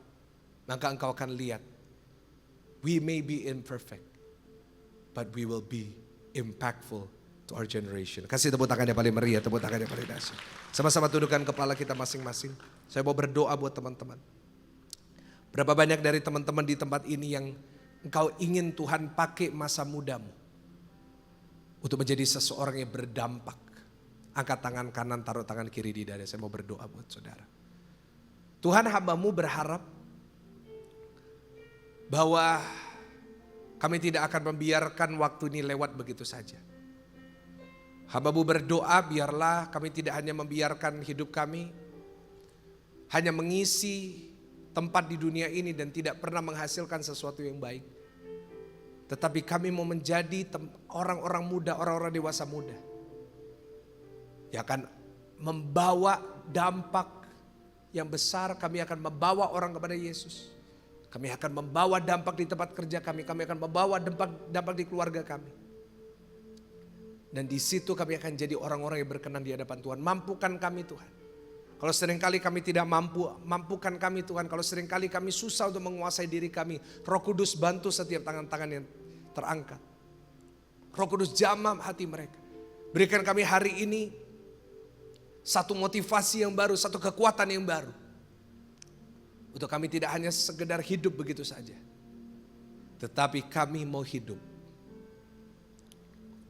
Maka engkau akan lihat, we may be imperfect, but we will be impactful to our generation. Kasih tepuk tangan yang paling meriah, tepuk tangan yang paling dahsyat. Sama-sama tundukkan kepala kita masing-masing. Saya mau berdoa buat teman-teman. Berapa banyak dari teman-teman di tempat ini yang engkau ingin Tuhan pakai masa mudamu untuk menjadi seseorang yang berdampak. Angkat tangan kanan, taruh tangan kiri di dada. Saya mau berdoa buat saudara. Tuhan, hamba-Mu berharap bahwa kami tidak akan membiarkan waktu ini lewat begitu saja. Hamba-Mu berdoa biarlah kami tidak hanya membiarkan hidup kami hanya mengisi tempat di dunia ini dan tidak pernah menghasilkan sesuatu yang baik. Tetapi kami mau menjadi orang-orang muda, orang-orang dewasa muda yang akan membawa dampak yang besar. Kami akan membawa orang kepada Yesus. Kami akan membawa dampak di tempat kerja kami. Kami akan membawa dampak di keluarga kami. Dan di situ kami akan jadi orang-orang yang berkenan di hadapan Tuhan. Mampukan kami Tuhan. Kalau seringkali kami tidak mampu, mampukan kami Tuhan. Kalau seringkali kami susah untuk menguasai diri kami, Roh Kudus bantu setiap tangan-tangan yang terangkat. Roh Kudus jamah hati mereka. Berikan kami hari ini satu motivasi yang baru, satu kekuatan yang baru. Untuk kami tidak hanya sekedar hidup begitu saja. Tetapi kami mau hidup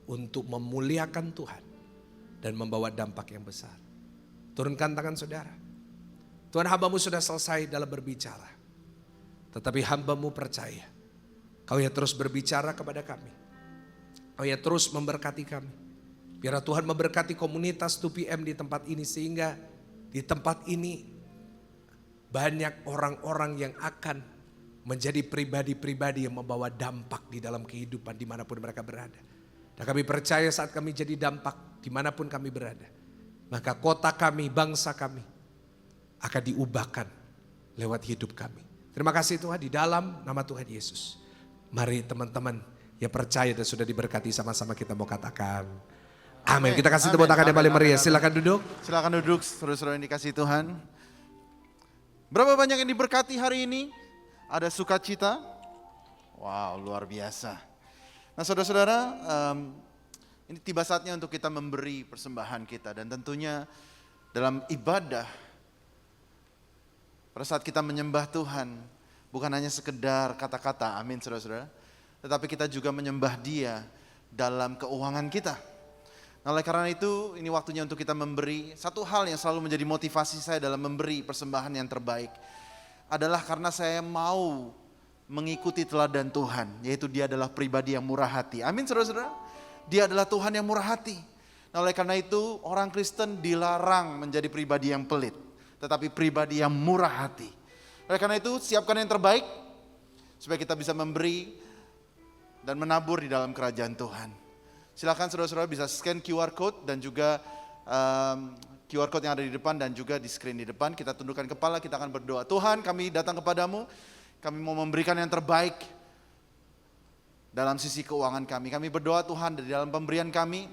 untuk memuliakan Tuhan dan membawa dampak yang besar. Turunkan tangan saudara. Tuhan, hamba-Mu sudah selesai dalam berbicara. Tetapi hamba-Mu percaya Kau yang terus berbicara kepada kami. Kau yang terus memberkati kami. Biarlah Tuhan memberkati komunitas 2PM di tempat ini, sehingga di tempat ini banyak orang-orang yang akan menjadi pribadi-pribadi yang membawa dampak di dalam kehidupan dimanapun mereka berada. Dan kami percaya saat kami jadi dampak dimanapun kami berada, maka kota kami, bangsa kami akan diubahkan lewat hidup kami. Terima kasih Tuhan, di dalam nama Tuhan Yesus. Mari teman-teman yang percaya dan sudah diberkati, sama-sama kita mau katakan amin. Kita kasih tepuk tangan yang paling meriah. Silakan duduk. Silakan duduk, saudara-saudara yang dikasihi Tuhan. Berapa banyak yang diberkati hari ini? Ada sukacita? Wow, luar biasa. Nah saudara-saudara, ini tiba saatnya untuk kita memberi persembahan kita. Dan tentunya dalam ibadah, pada saat kita menyembah Tuhan, bukan hanya sekedar kata-kata, amin saudara-saudara. Tetapi kita juga menyembah Dia dalam keuangan kita. Nah, oleh karena itu, ini waktunya untuk kita memberi. Satu hal yang selalu menjadi motivasi saya dalam memberi persembahan yang terbaik adalah karena saya mau mengikuti teladan Tuhan, yaitu Dia adalah pribadi yang murah hati. Amin saudara-saudara. Dia adalah Tuhan yang murah hati. Nah, oleh karena itu, orang Kristen dilarang menjadi pribadi yang pelit, tetapi pribadi yang murah hati. Oleh karena itu, siapkan yang terbaik supaya kita bisa memberi dan menabur di dalam kerajaan Tuhan. Silakan saudara-saudara bisa scan QR code dan juga QR code yang ada di depan dan juga di screen di depan. Kita tundukkan kepala, kita akan berdoa. Tuhan, kami datang kepadamu, kami mau memberikan yang terbaik dalam sisi keuangan kami. Kami berdoa Tuhan, di dalam pemberian kami,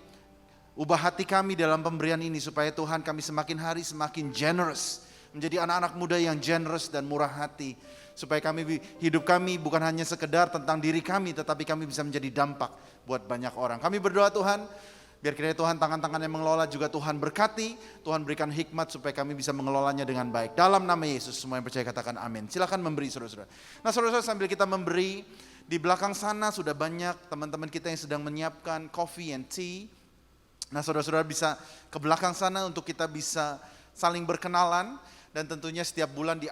Ubah hati kami dalam pemberian ini supaya Tuhan kami semakin hari semakin generous. Menjadi anak-anak muda yang generous dan murah hati. Supaya hidup kami bukan hanya sekedar tentang diri kami, tetapi kami bisa menjadi dampak buat banyak orang. Kami berdoa Tuhan, biar kiranya Tuhan tangan-tangan yang mengelola juga Tuhan berkati. Tuhan berikan hikmat supaya kami bisa mengelolanya dengan baik. Dalam nama Yesus semua yang percaya katakan amin. Silakan memberi saudara-saudara. Nah saudara-saudara sambil kita memberi, di belakang sana sudah banyak teman-teman kita yang sedang menyiapkan coffee and tea. Nah saudara-saudara bisa ke belakang sana untuk kita bisa saling berkenalan. Dan tentunya setiap bulan di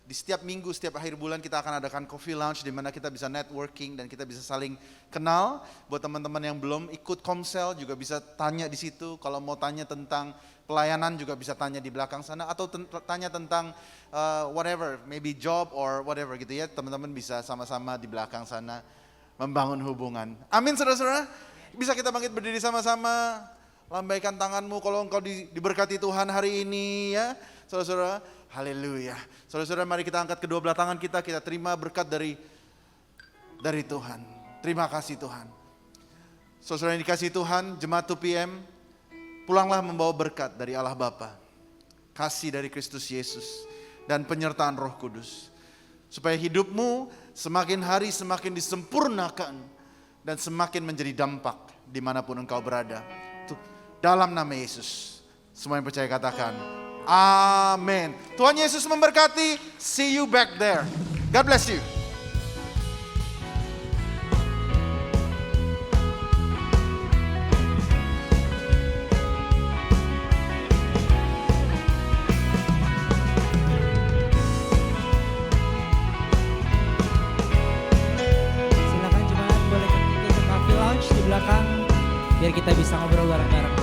setiap minggu, setiap akhir bulan kita akan adakan coffee lounge di mana kita bisa networking dan kita bisa saling kenal. Buat teman-teman yang belum ikut Komsel juga bisa tanya di situ. Kalau mau tanya tentang pelayanan juga bisa tanya di belakang sana. Atau tanya tentang whatever, maybe job or whatever gitu ya. Teman-teman bisa sama-sama di belakang sana membangun hubungan. Amin saudara-saudara. Bisa kita bangkit berdiri sama-sama, lambaikan tanganmu kalau engkau diberkati Tuhan hari ini ya. Saudara-saudara, haleluya. Saudara-saudara mari kita angkat kedua belah tangan kita terima berkat dari Tuhan. Terima kasih Tuhan. Saudara yang dikasihi Tuhan, jemaat 2PM, pulanglah membawa berkat dari Allah Bapa, kasih dari Kristus Yesus, dan penyertaan Roh Kudus. Supaya hidupmu semakin hari semakin disempurnakan, dan semakin menjadi dampak dimanapun engkau berada. Dalam nama Yesus, semua yang percaya katakan, amin. Tuhan Yesus memberkati, see you back there. God bless you. Silakan jemaat boleh ke coffee lounge di belakang biar kita bisa ngobrol bareng-bareng.